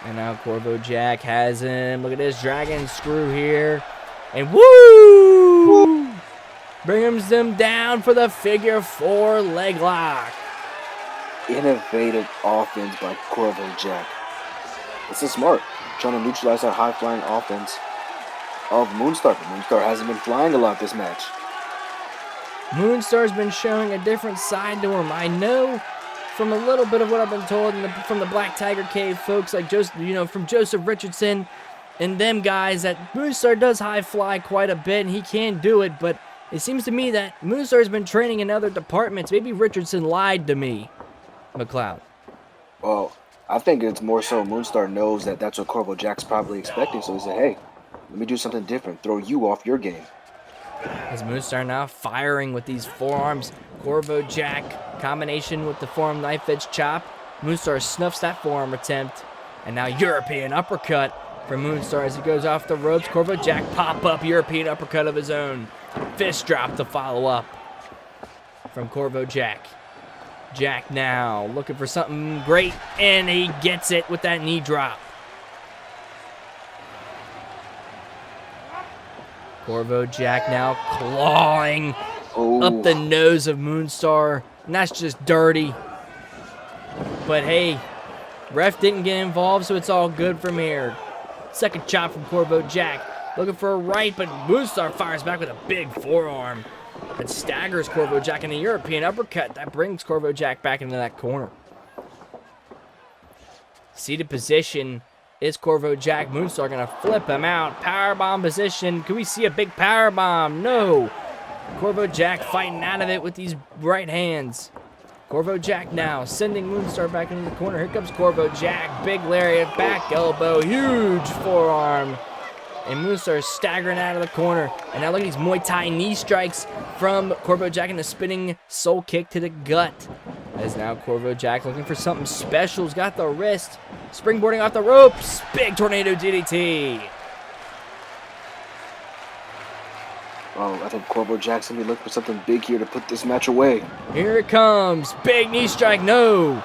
And now Corvo Jack has him. Look at this dragon screw here. And woo! Brings him down for the figure 4 leg lock. Innovative offense by Corvo Jack. This is smart. Trying to neutralize that high-flying offense of Moonstar. But Moonstar hasn't been flying a lot this match. Moonstar's been showing a different side to him. I know from a little bit of what I've been told from the Black Tiger Cave folks, like from Joseph Richardson and them guys, that Moonstar does high fly quite a bit, and he can do it, but it seems to me that Moonstar's been training in other departments. Maybe Richardson lied to me, McLeod. Well, I think it's more so Moonstar knows that that's what Corvo Jack's probably expecting, so he said, hey, let me do something different, throw you off your game. As Moonstar now firing with these forearms. Corvo Jack, combination with the forearm knife edge chop. Moonstar snuffs that forearm attempt. And now European uppercut from Moonstar as he goes off the ropes. Corvo Jack pop-up European uppercut of his own. Fist drop to follow up from Corvo Jack. Jack now looking for something great, and he gets it with that knee drop. Corvo Jack now clawing up the nose of Moonstar, and that's just dirty. But hey, ref didn't get involved, so it's all good from here. Second chop from Corvo Jack. Looking for a right, but Moonstar fires back with a big forearm. That staggers Corvo Jack in a European uppercut. That brings Corvo Jack back into that corner. Seated position. Is Corvo Jack? Moonstar going to flip him out. Powerbomb position. Can we see a big powerbomb? No. Corvo Jack fighting out of it with these right hands. Corvo Jack now sending Moonstar back into the corner. Here comes Corvo Jack. Big lariat, back elbow, huge forearm. And Moonstar staggering out of the corner. And now look at these Muay Thai knee strikes from Corvo Jack and a spinning soul kick to the gut. As now Corvo Jack looking for something special. He's got the wrist. Springboarding off the ropes. Big tornado DDT. Oh, I think Corvo Jackson be looking for something big here to put this match away. Here it comes. Big knee strike, no.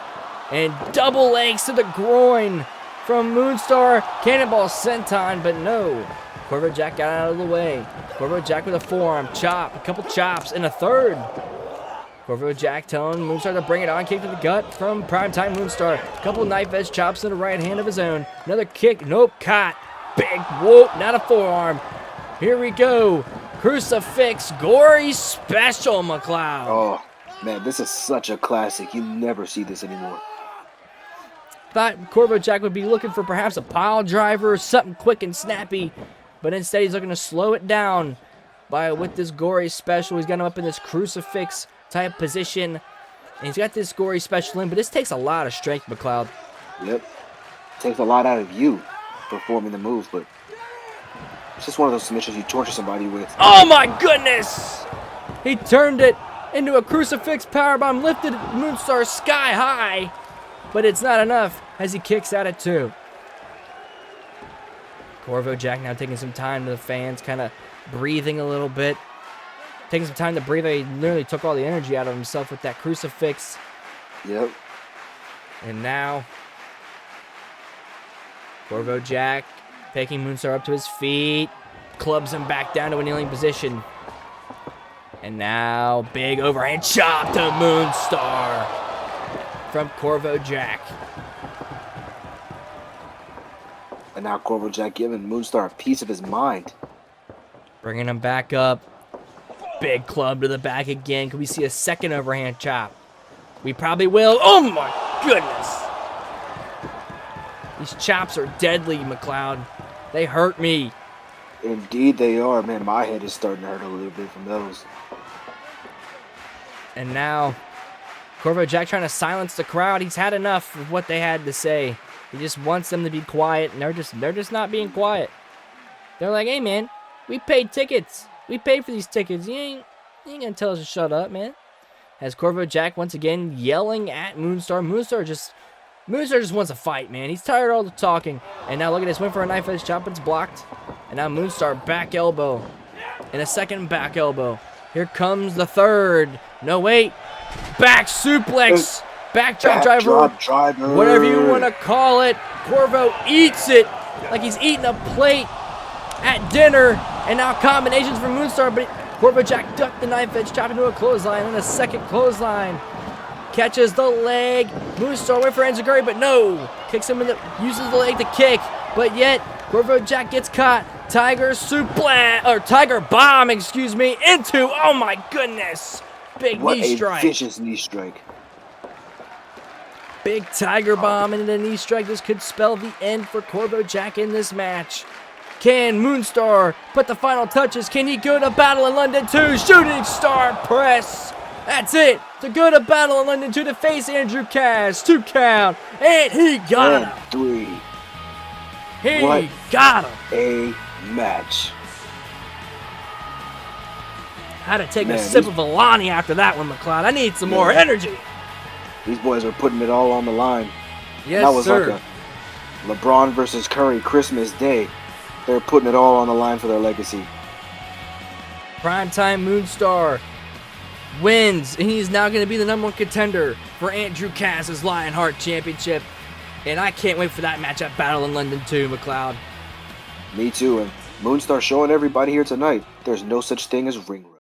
And double legs to the groin from Moonstar. Cannonball senton, but no. Corvo Jack got out of the way. Corvo Jack with a forearm, chop, a couple chops, and a third. Corvo Jack telling Moonstar to bring it on. Kick to the gut from Primetime Moonstar. A couple knife edge chops to the right hand of his own. Another kick, nope, caught. Big whoop, not a forearm. Here we go. Crucifix, gory special, McLeod. Oh, man, this is such a classic. You never see this anymore. Thought Corvo Jack would be looking for perhaps a pile driver or something quick and snappy, but instead he's looking to slow it down with this gory special. He's got him up in this crucifix type position, and he's got this gory special in, but this takes a lot of strength, McLeod. Yep. Takes a lot out of you performing the move, but it's just one of those submissions you torture somebody with. Oh my goodness! He turned it into a crucifix powerbomb, lifted Moonstar sky high, but it's not enough as he kicks at it too. Corvo Jack now taking some time to the fans, kind of breathing a little bit. Taking some time to breathe. He literally took all the energy out of himself with that crucifix. Yep. And now, Corvo Jack taking Moonstar up to his feet, clubs him back down to a kneeling position. And now, big overhand chop to Moonstar from Corvo Jack. And now Corvo Jack giving Moonstar a piece of his mind. Bringing him back up. Big club to the back again. Can we see a second overhand chop? We probably will. Oh my goodness. These chops are deadly, McLeod. They hurt me. Indeed they are. Man, my head is starting to hurt a little bit from those. And now, Corvo Jack trying to silence the crowd. He's had enough of what they had to say. He just wants them to be quiet, and they're just not being quiet. They're like, hey man, we paid tickets. We paid for these tickets. You ain't gonna tell us to shut up, man. As Corvo Jack once again yelling at Moonstar. Moonstar just wants a fight, man. He's tired of all the talking. And now look at this. Went for a knife edge chop. It's blocked. And now Moonstar back elbow. And a second back elbow. Here comes the third. No, wait. Back suplex. Backdrop driver. Whatever you want to call it. Corvo eats it like he's eating a plate at dinner. And now combinations from Moonstar. But Corvo Jack ducked the knife edge chop into a clothesline. And a second clothesline. Catches the leg. Moonstar went for enziguri, but no. Kicks him uses the leg to kick. But yet, Corvo Jack gets caught. Tiger bomb, into, oh my goodness. Big knee strike. What a vicious knee strike. Big tiger bomb into the knee strike. This could spell the end for Corvo Jack in this match. Can Moonstar put the final touches? Can he go to Battle in London 2? Shooting star press. That's it. To go to Battle in London 2 to face Andrew Cass. 2 count. And he got him. 3. He got him. A match. Had to take a sip of Alani after that one, McLeod. I need some more energy. These boys are putting it all on the line. Yes, that was sir. like a LeBron versus Curry Christmas Day. They're putting it all on the line for their legacy. Primetime Moonstar wins, and he's now going to be the #1 contender for Andrew Cass's Lionheart Championship. And I can't wait for that match at Battle in London 2, McLeod. Me too, and Moonstar showing everybody here tonight there's no such thing as ring rust.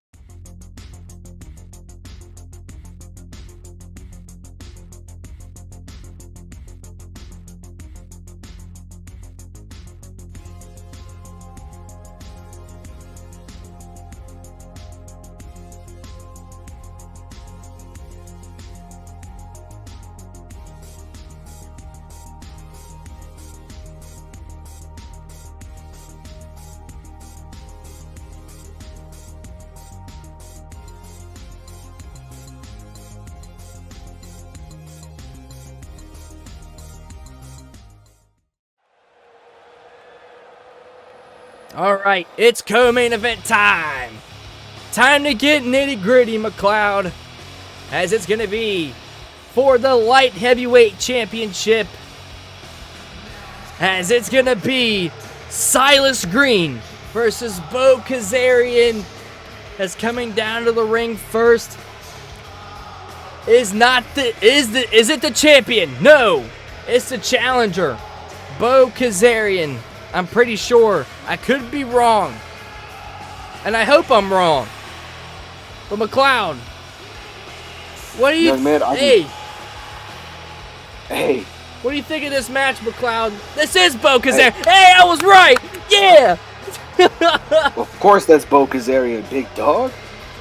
All right, it's co-main event time. Time to get nitty-gritty, McLeod, as it's going to be for the light heavyweight championship, as it's going to be Silas Greene versus Beau Kazarian, as coming down to the ring first is it the champion? No, it's the challenger, Beau Kazarian. I'm pretty sure. I could be wrong, and I hope I'm wrong. But McLeod, what do you? Young man, Hey. What do you think of this match, McLeod? This is Beau Kazarian. Hey, I was right. Yeah. Of course, that's Beau Kazarian, big dog.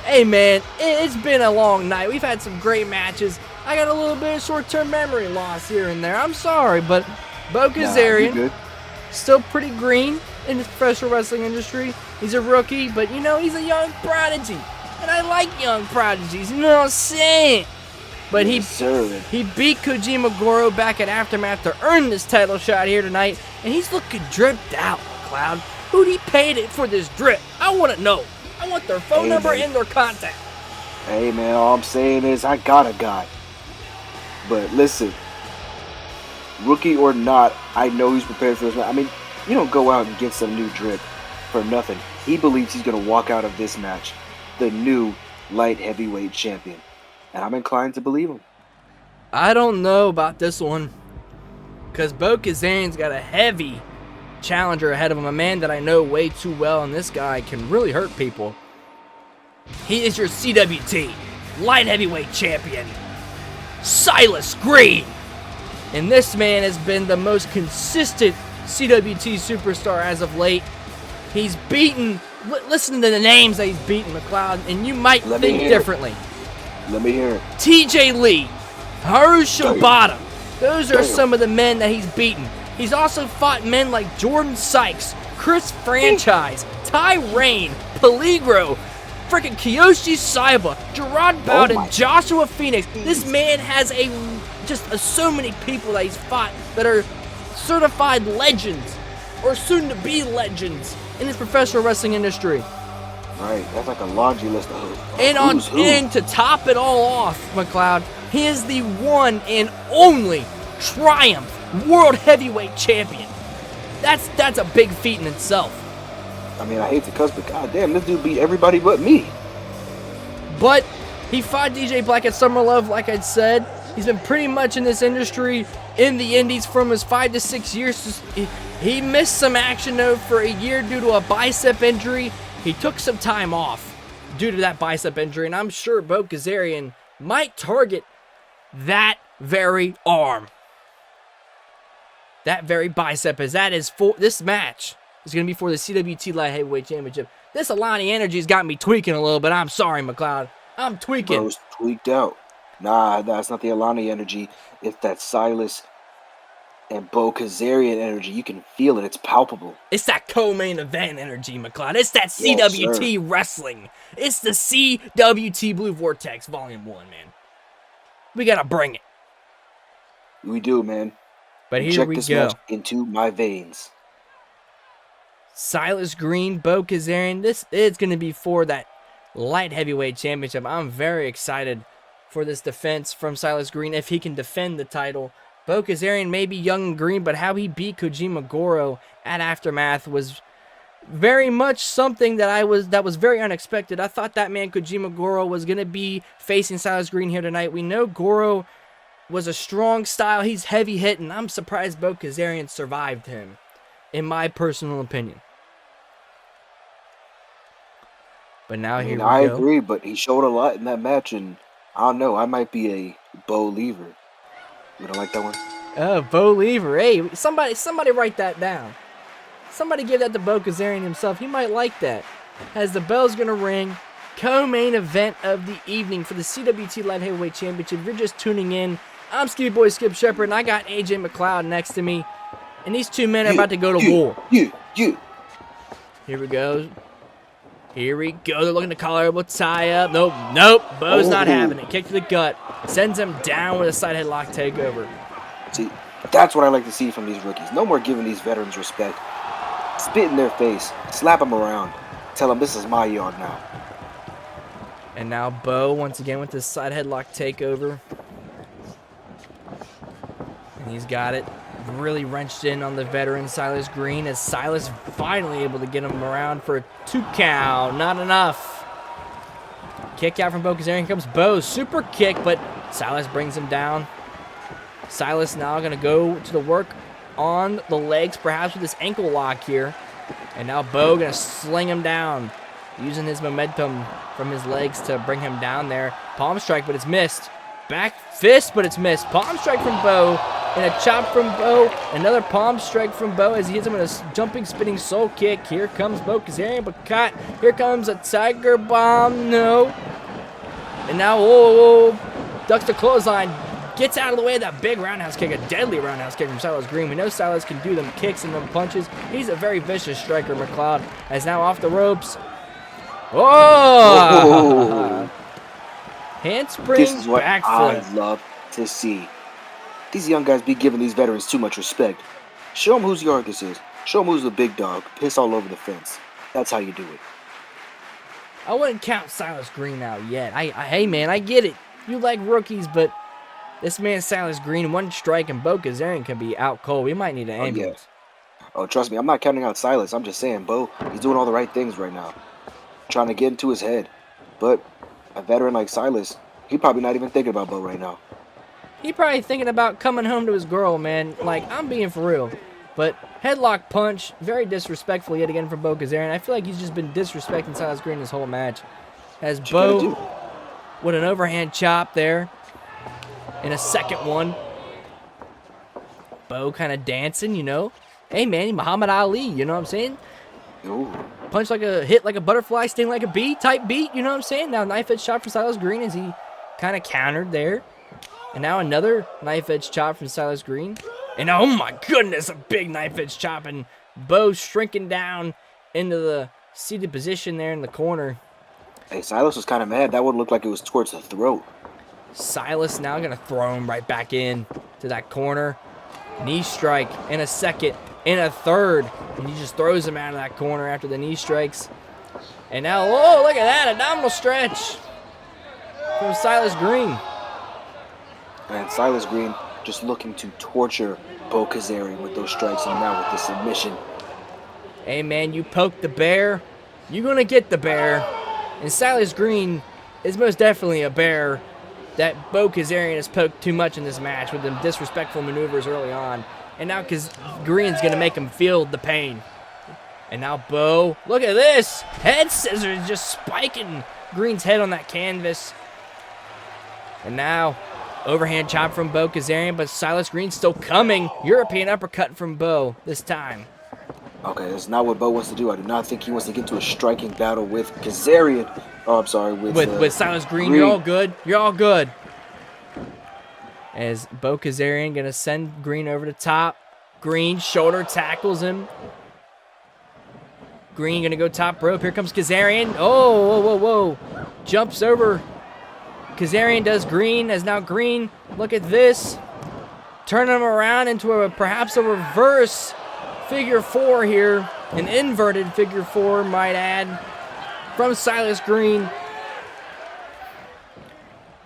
Hey, man, it's been a long night. We've had some great matches. I got a little bit of short-term memory loss here and there. I'm sorry, but Beau Kazarian, still pretty green in the professional wrestling industry. He's a rookie, but, you know, he's a young prodigy. And I like young prodigies, you know what I'm saying? But he beat Kojima Goro back at Aftermath to earn this title shot here tonight, and he's looking dripped out, McLeod. Who'd he paid it for this drip? I want to know. I want their phone number and their contact. Hey, man, all I'm saying is I got a guy. But listen, rookie or not, I know he's prepared for this match. I mean, you don't go out and get some new drip for nothing. He believes he's going to walk out of this match the new light heavyweight champion. And I'm inclined to believe him. I don't know about this one, because Beau Kazarian's got a heavy challenger ahead of him, a man that I know way too well, and this guy can really hurt people. He is your CWT light heavyweight champion, Silas Greene. And this man has been the most consistent CWT superstar as of late. He's beaten, listen to the names that he's beaten, McLeod, and you might think differently. Let me hear it. TJ Lee, Haru Shibata. Those are some of the men that he's beaten. He's also fought men like Jordan Sykes, Chris Franchise, Ty Rain, Peligro, freaking Kiyoshi Saiba, Gerard Bowden, Joshua Phoenix. This man has so many people that he's fought that are certified legends or soon to be legends in this professional wrestling industry. Right, that's like a laundry list of And to top it all off, McLeod, he is the one and only Triumph World Heavyweight Champion. That's a big feat in itself. I mean, I hate to cuss, but goddamn, this dude beat everybody but me. But he fought DJ Black at Summer Love, like I said. He's been pretty much in this industry, in the indies, from his 5 to 6 years. He missed some action, though, for a year due to a bicep injury. He took some time off due to that bicep injury, and I'm sure Beau Kazarian might target that very arm. That very bicep, as that is for this match is going to be for the CWT Light Heavyweight Championship. This Alani Energy's got me tweaking a little bit. I'm sorry, McLeod. I'm tweaking. Bro's tweaked out. Nah, that's not the Alani energy. It's that Silas and Beau Kazarian energy. You can feel it. It's palpable. It's that co-main event energy, McLeod. It's that CWT wrestling. It's the CWT Blue Vortex Volume 1, man. We got to bring it. We do, man. But here Inject we this go. match into my veins. Silas Greene, Beau Kazarian. This is going to be for that light heavyweight championship. I'm very excited for this defense from Silas Greene if he can defend the title. Beau Kazarian may be young and green, but how he beat Kojima Goro at Aftermath was very much something that was very unexpected. I thought that man Kojima Goro was going to be facing Silas Greene here tonight. We know Goro was a strong style. He's heavy hitting. I'm surprised Beau Kazarian survived him, in my personal opinion. But now here we go. I agree, but he showed a lot in that match, and I don't know. I might be a Beau lever. You don't like that one? Oh, Beau lever. Hey, somebody write that down. Somebody give that to Beau Kazarian himself. He might like that. As the bell's going to ring, co-main event of the evening for the CWT Light Heavyweight Championship. If you're just tuning in, I'm Ski Boy Skip Shepard, and I got AJ McLeod next to me. And these two men are about to go to war. Here we go. Here we go. They're looking to collar tie up. Nope. Beau's not having it. Kick to the gut. Sends him down with a side headlock takeover. See, that's what I like to see from these rookies. No more giving these veterans respect. spit in their face, slap them around, tell them this is my yard now. And now Beau once again with this side headlock takeover. And he's got it really wrenched in on the veteran Silas Greene as Silas finally able to get him around for a 2 count. Not enough. Kick out from Beau Kazarian. Here comes Beau. Super kick, but Silas brings him down. Silas now going to go to the work on the legs, perhaps with this ankle lock here. And now Beau going to sling him down, using his momentum from his legs to bring him down there. Palm strike, but it's missed. Back fist, but it's missed. Palm strike from Beau. And a chop from Beau. Another palm strike from Beau as he hits him with a jumping, spinning soul kick. Here comes Beau Kazarian, but caught. Here comes a tiger bomb. No. And now, ducks the clothesline. Gets out of the way of that big roundhouse kick. A deadly roundhouse kick from Silas Greene. We know Silas can do them kicks and them punches. He's a very vicious striker, McLeod. As now off the ropes. Oh! Handspring, This is what backflip. I love to see. These young guys be giving these veterans too much respect. Show them whose yard this is. Show them who's the big dog. Piss all over the fence. That's how you do it. I wouldn't count Silas Greene out yet. Hey, man, I get it. You like rookies, but this man Silas Greene, one strike, and Beau Kazarian can be out cold. We might need an ambulance. Oh, trust me, I'm not counting out Silas. I'm just saying, Beau, he's doing all the right things right now. Trying to get into his head. But a veteran like Silas, he probably not even thinking about Beau right now. He probably thinking about coming home to his girl, man. Like, I'm being for real. But headlock punch, very disrespectful yet again from Beau Kazarian. I feel like he's just been disrespecting Silas Greene this whole match. As Beau with an overhand chop there. And a second one. Beau kind of dancing, you know. Hey, man, Muhammad Ali, you know what I'm saying? Ooh. Punch like a, hit like a butterfly, sting like a bee type beat, you know what I'm saying? Now knife edge chop from Silas Greene as he kind of countered there. And now another knife edge chop from Silas Greene. And oh my goodness, a big knife edge chop. And Beau shrinking down into the seated position there in the corner. Hey, Silas was kind of mad. That would look like it was towards the throat. Silas now going to throw him right back in to that corner. Knee strike in a second, in a third. And he just throws him out of that corner after the knee strikes. And now, oh, look at that, abdominal stretch from Silas Greene. And Silas Greene just looking to torture Beau Kazarian with those strikes and now with the submission. Hey, man, you poke the bear, you're going to get the bear. And Silas Greene is most definitely a bear that Beau Kazarian has poked too much in this match with them disrespectful maneuvers early on. And now Greene's going to make him feel the pain. And now Beau, look at this. Head scissors just spiking Greene's head on that canvas. And now overhand chop from Beau Kazarian, but Silas Greene's still coming. European uppercut from Beau this time. Okay, that's not what Beau wants to do. I do not think he wants to get into a striking battle with Kazarian. Oh, I'm sorry. With Silas Greene, you're all good. You're all good. As Beau Kazarian going to send Greene over the top. Greene shoulder tackles him. Greene going to go top rope. Here comes Kazarian. Oh, whoa, whoa, whoa. Jumps over. Kazarian does Greene, as now Greene, look at this. Turning him around into perhaps a reverse figure four here. An inverted figure four, might add, from Silas Greene.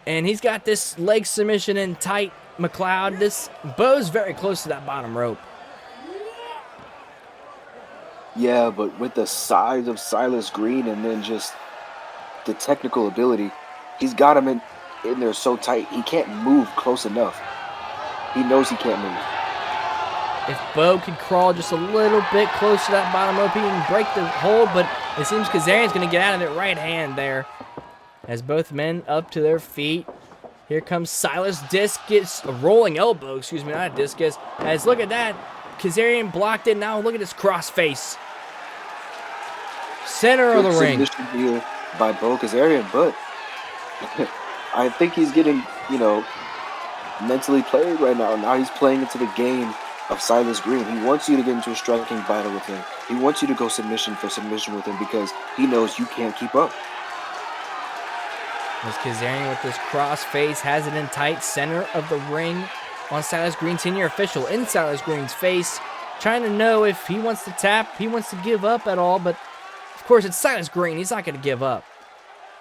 And he's got this leg submission in tight, McLeod. Beau's very close to that bottom rope. Yeah, but with the size of Silas Greene and then just the technical ability, he's got him in there so tight, he can't move close enough. He knows he can't move. If Beau could crawl just a little bit close to that bottom rope, he can break the hold, but it seems Kazarian's going to get out of it right hand there. As both men up to their feet. Here comes Silas. Discus, a rolling elbow, excuse me, not a discus. As look at that, Kazarian blocked it. Now look at his cross face. Center of the ring. Submission here by Beau Kazarian, but I think he's getting, mentally played right now. Now he's playing into the game of Silas Greene. He wants you to get into a striking battle with him. He wants you to go submission for submission with him because he knows you can't keep up. As Kazarian with this cross face has it in tight, center of the ring on Silas Greene, senior official in Silas Greene's face. trying to know if he wants to tap, he wants to give up at all, but of course it's Silas Greene. He's not going to give up.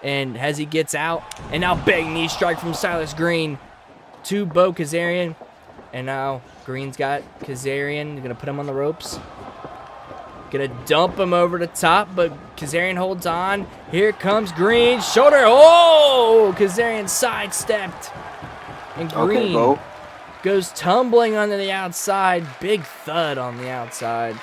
And as he gets out, and now big knee strike from Silas Greene to Beau Kazarian. And now Greene's got Kazarian. Going to put him on the ropes. Going to dump him over the top, but Kazarian holds on. Here comes Greene. Shoulder. Oh! Kazarian sidestepped. And Greene goes tumbling onto the outside. Big thud on the outside.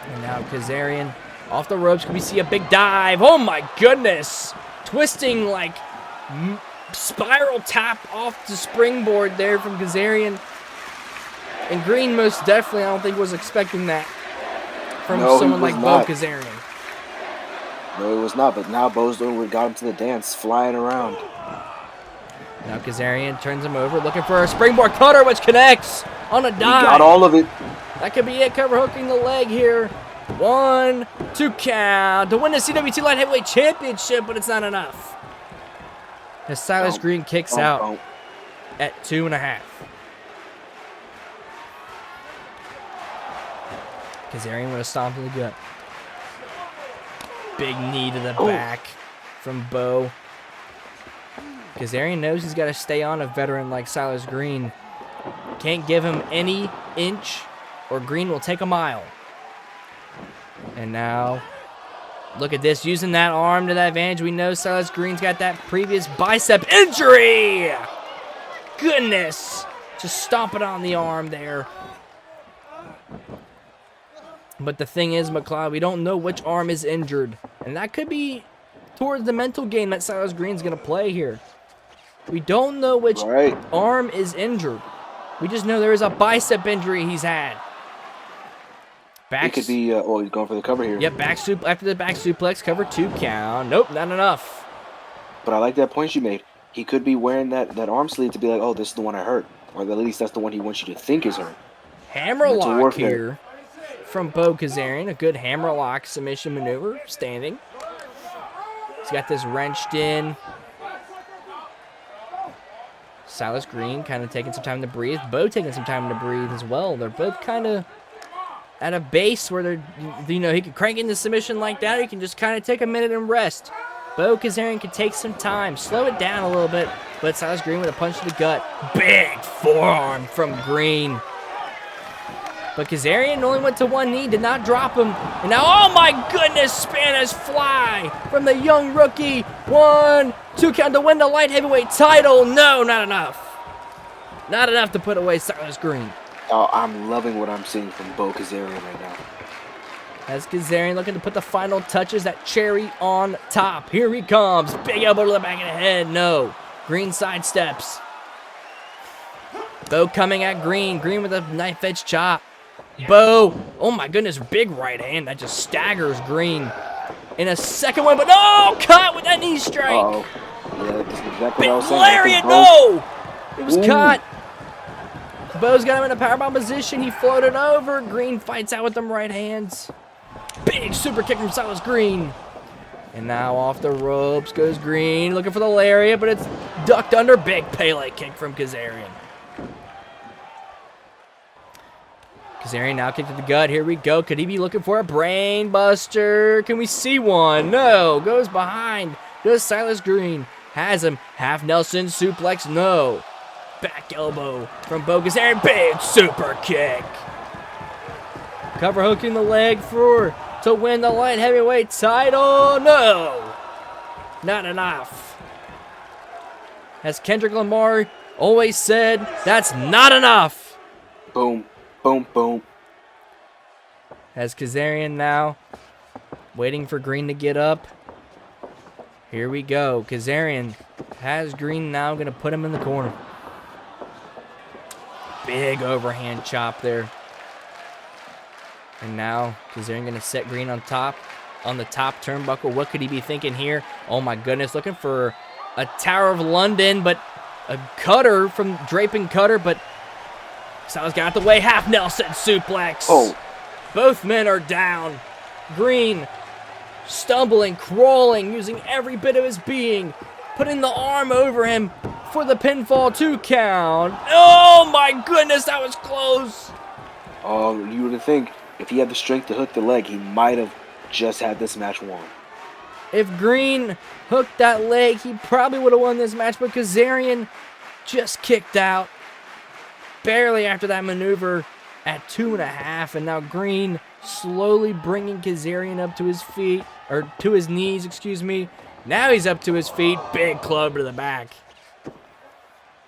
And now Kazarian off the ropes. Can we see a big dive? Oh my goodness. Twisting like spiral tap off the springboard there from Kazarian. And Greene most definitely, I don't think, was expecting that from someone like Beau Kazarian. No, it was not, but now Beau's doing what got him to the dance, flying around. Now Kazarian turns him over, looking for a springboard cutter, which connects on a dive. He got all of it. That could be it, cover hooking the leg here. 1, 2 count to win the CWT Light Heavyweight Championship, but it's not enough. As Silas Greene kicks out at 2.5. Kazarian with a stomp to the gut. Big knee to the back from Beau. Kazarian knows he's got to stay on a veteran like Silas Greene. Can't give him any inch or Greene will take a mile. And now, look at this, using that arm to that advantage. We know Silas Greene's got that previous bicep injury. Goodness. Just stomping on the arm there. But the thing is, McLeod, we don't know which arm is injured. And that could be towards the mental game that Silas Greene's going to play here. We don't know which arm is injured. We just know there is a bicep injury he's had. It could be, he's going for the cover here. Yep, after the back suplex, cover 2 count. Nope, not enough. But I like that point you made. He could be wearing that arm sleeve to be like, oh, this is the one I hurt. Or at least that's the one he wants you to think is hurt. Hammerlock here from Beau Kazarian. A good hammerlock submission maneuver, standing. He's got this wrenched in. Silas Greene kind of taking some time to breathe. Beau taking some time to breathe as well. They're both kind of at a base where they're, he can crank into submission like that, or he can just kind of take a minute and rest. Beau Kazarian can take some time, slow it down a little bit, but Silas Greene with a punch to the gut. Big forearm from Greene. But Kazarian only went to one knee, did not drop him. And now, oh my goodness, Spanish fly from the young rookie. 1, 2 count to win the light heavyweight title. No, not enough. Not enough to put away Silas Greene. Oh, I'm loving what I'm seeing from Beau Kazarian right now. As Kazarian looking to put the final touches, that cherry on top. Here he comes. Big elbow to the back of the head. No. Greene sidesteps. Beau coming at Greene. Greene with a knife edge chop. Beau. Oh my goodness. Big right hand. That just staggers Greene. In a second one, but no! Caught with that knee strike. Uh-oh. Yeah, that's exactly what I was saying. Lariat, no! It was caught. Beau's got him in a powerbomb position. He floated over. Greene fights out with them right hands. Big super kick from Silas Greene. And now off the ropes goes Greene, looking for the lariat, but it's ducked under. Big Pele kick from Kazarian. Kazarian now kicked to the gut. Here we go. Could he be looking for a brain buster? Can we see one? No. Goes behind. Does Silas Greene. Has him. Half Nelson suplex. No. Back elbow from Beau Kazarian. Big super kick. Cover hooking the leg to win the light heavyweight title. No. Not enough. As Kendrick Lamar always said, that's not enough. Boom. Boom, boom. As Kazarian now waiting for Greene to get up. Here we go. Kazarian has Greene now, going to put him in the corner. Big overhand chop there. And now Kazarian going to set Greene on the top turnbuckle. What could he be thinking here? Oh my goodness, looking for a Tower of London, but a cutter from draping cutter, but Silas got out the way. Half Nelson suplex. Oh. Both men are down. Greene stumbling, crawling, using every bit of his being, putting the arm over him for the pinfall 2 count. Oh my goodness, that was close. Oh, you would think if he had the strength to hook the leg, he might have just had this match won. If Greene hooked that leg, he probably would have won this match, but Kazarian just kicked out barely after that maneuver at 2.5, and now Greene slowly bringing Kazarian up to his feet, or to his knees, excuse me. Now he's up to his feet, big club to the back.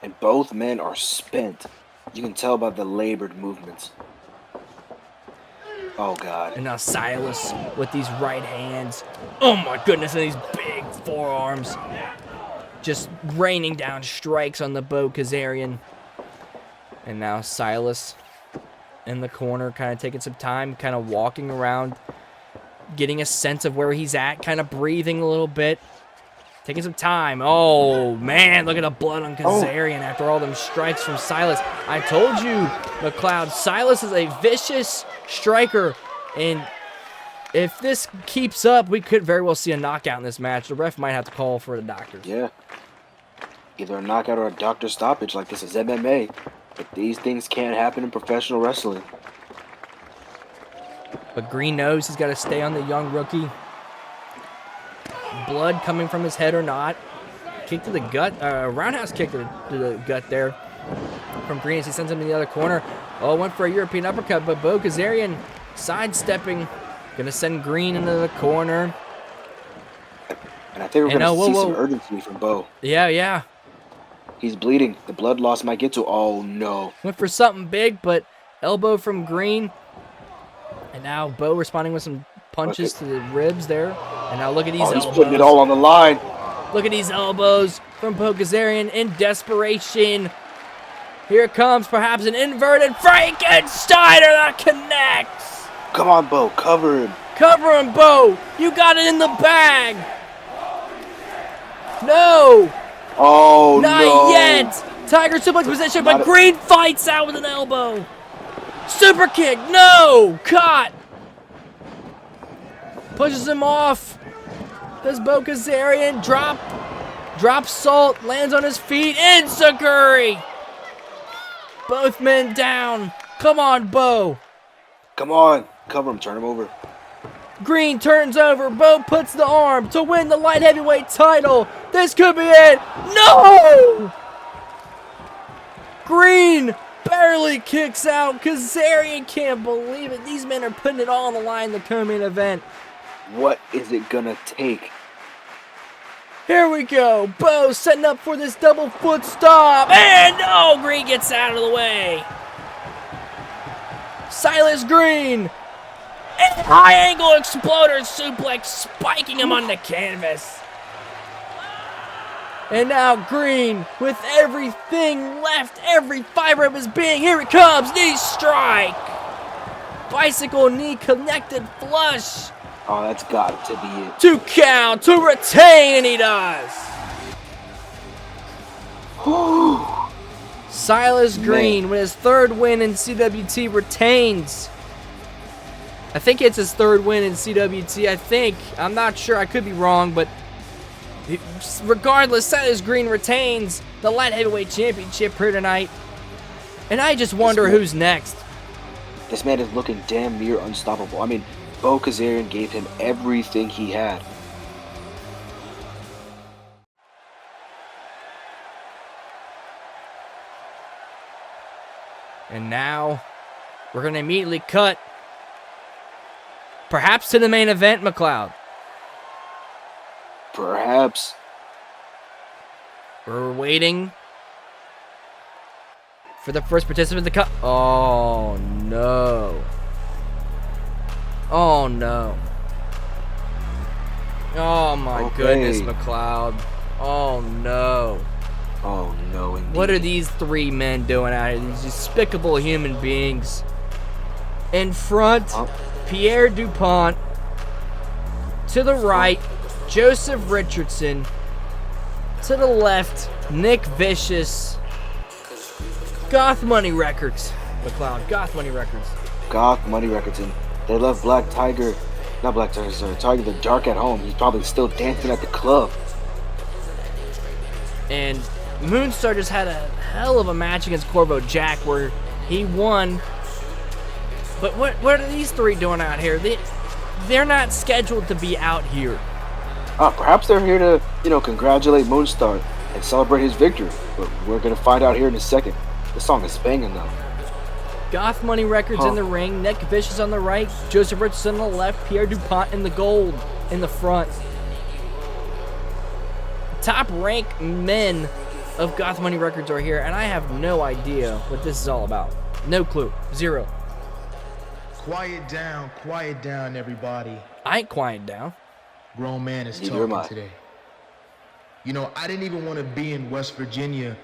And both men are spent. You can tell by the labored movements. Oh, God. And now Silas with these right hands. Oh, my goodness, and these big forearms. Just raining down strikes on the Beau Kazarian. And now Silas in the corner, kind of taking some time, kind of walking around, getting a sense of where he's at, kind of breathing a little bit, taking some time. Oh, man, look at the blood on Kazarian after all them strikes from Silas. I told you, McLeod, Silas is a vicious striker, and if this keeps up, we could very well see a knockout in this match. The ref might have to call for the doctors. Yeah. Either a knockout or a doctor stoppage like this is MMA. But these things can't happen in professional wrestling. But Greene knows he's got to stay on the young rookie. Blood coming from his head or not. Kick to the gut. Roundhouse kick to the gut there from Greene as he sends him to the other corner. Oh, went for a European uppercut, but Beau Kazarian sidestepping. Going to send Greene into the corner. And I think we're going to see some urgency from Beau. Yeah. He's bleeding. The blood loss might get to. Oh, no. Went for something big, but elbow from Greene. And now Beau responding with some punches to the ribs there. And now look at these elbows. He's putting it all on the line. Look at these elbows from Beau Kazarian in desperation. Here comes perhaps an inverted Frankensteiner that connects. Come on, Beau. Cover him. Cover him, Beau. You got it in the bag. No. Oh, Not no. yet. Tiger suplex position, but Greene fights out with an elbow. Super kick. No. Caught. Pushes him off. Does Beau Kazarian drop salt, lands on his feet, Enziguri. Both men down. Come on, Beau. Come on. Cover him. Turn him over. Greene turns over. Beau puts the arm to win the light heavyweight title. This could be it. No! Greene barely kicks out. Kazarian can't believe it. These men are putting it all on the line in the co-main event. What is it going to take? Here we go. Beau setting up for this double foot stomp. And no! Greene gets out of the way. Silas Greene. And high angle exploder suplex, spiking him on the canvas. And now Greene with everything left, every fiber of his being. Here it comes, knee strike. Bicycle knee connected flush. Oh, that's got to be it. 2 count to retain, and he does. Silas Greene with his 3rd win in CWT retains. I think it's his 3rd win in CWT, I think. I'm not sure, I could be wrong, but regardless, Silas Greene retains the Light Heavyweight Championship here tonight. And I just wonder who's next. This man is looking damn near unstoppable. I mean, Beau Kazarian gave him everything he had. And now, we're going to immediately cut, perhaps to the main event, McLeod. Perhaps. We're waiting for the first participant to cut. Oh, no. Oh, no. Oh, my goodness, McLeod. Oh, no. Oh, no, indeed. What are these 3 men doing out here? These despicable human beings. In front, Pierre DuPont. To the right, Joseph Richardson. To the left, Nick Vicious. Goth Money Records, McLeod. Goth Money Records. Goth Money Records. And they left Black Tiger. Not Black Tiger, sorry. Tiger the Dark at home. He's probably still dancing at the club. And Moonstar just had a hell of a match against Corvo Jack where he won But what are these three doing out here? They're not scheduled to be out here. Perhaps they're here to, congratulate Moonstar and celebrate his victory. But we're going to find out here in a second. This song is banging, though. Goth Money Records in the ring, Nick Vicious on the right, Joseph Richardson on the left, Pierre DuPont in the gold in the front. Top rank men of Goth Money Records are here, and I have no idea what this is all about. No clue. Zero. Quiet down, everybody. I ain't quiet down. Grown man is Neither am talking I. today. I didn't even want to be in West Virginia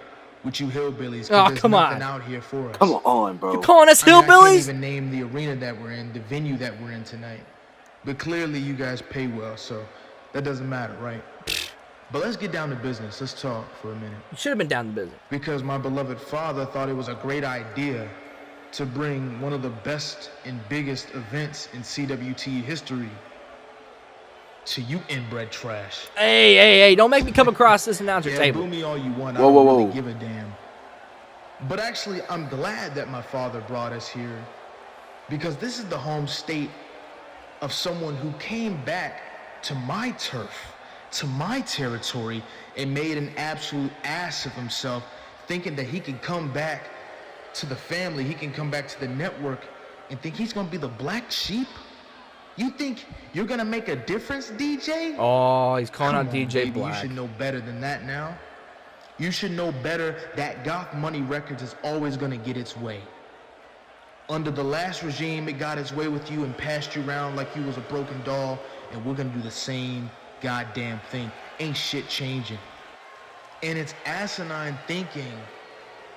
with you hillbillies. Oh, there's come nothing on. out here for us. Come on, bro. You calling us I can't hillbillies? even name the arena that we're in, the venue that we're in tonight. But clearly you guys pay well, so that doesn't matter, right? But let's get down to business. Let's talk for a minute. You should have been down to business. Because my beloved father thought it was a great idea to bring one of the best and biggest events in CWT history to you inbred trash. Hey, don't make me come across this announcer Yeah, table. boo me all you want. Whoa, I whoa, don't really whoa. give a damn. But actually, I'm glad that my father brought us here because this is the home state of someone who came back to my turf, to my territory, and made an absolute ass of himself, thinking that he can come back to the family, he can come back to the network, and think he's gonna be the black sheep? You think you're gonna make a difference, DJ? Oh, he's calling Come out on, DJ baby, Black. You should know better than that now. You should know better that Goth Money Records is always gonna get its way. Under the last regime, it got its way with you and passed you around like you was a broken doll, and we're gonna do the same goddamn thing. Ain't shit changing. And it's asinine thinking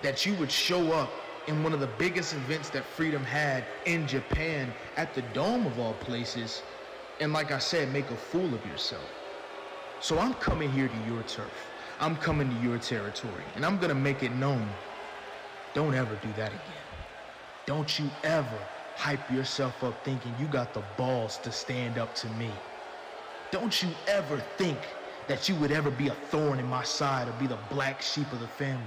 that you would show up in one of the biggest events that Freedom had in Japan at the Dome of all places, and like I said, make a fool of yourself. So I'm coming here to your turf. I'm coming to your territory, and I'm gonna make it known. Don't ever do that again. Don't you ever hype yourself up thinking you got the balls to stand up to me. Don't you ever think that you would ever be a thorn in my side or be the black sheep of the family.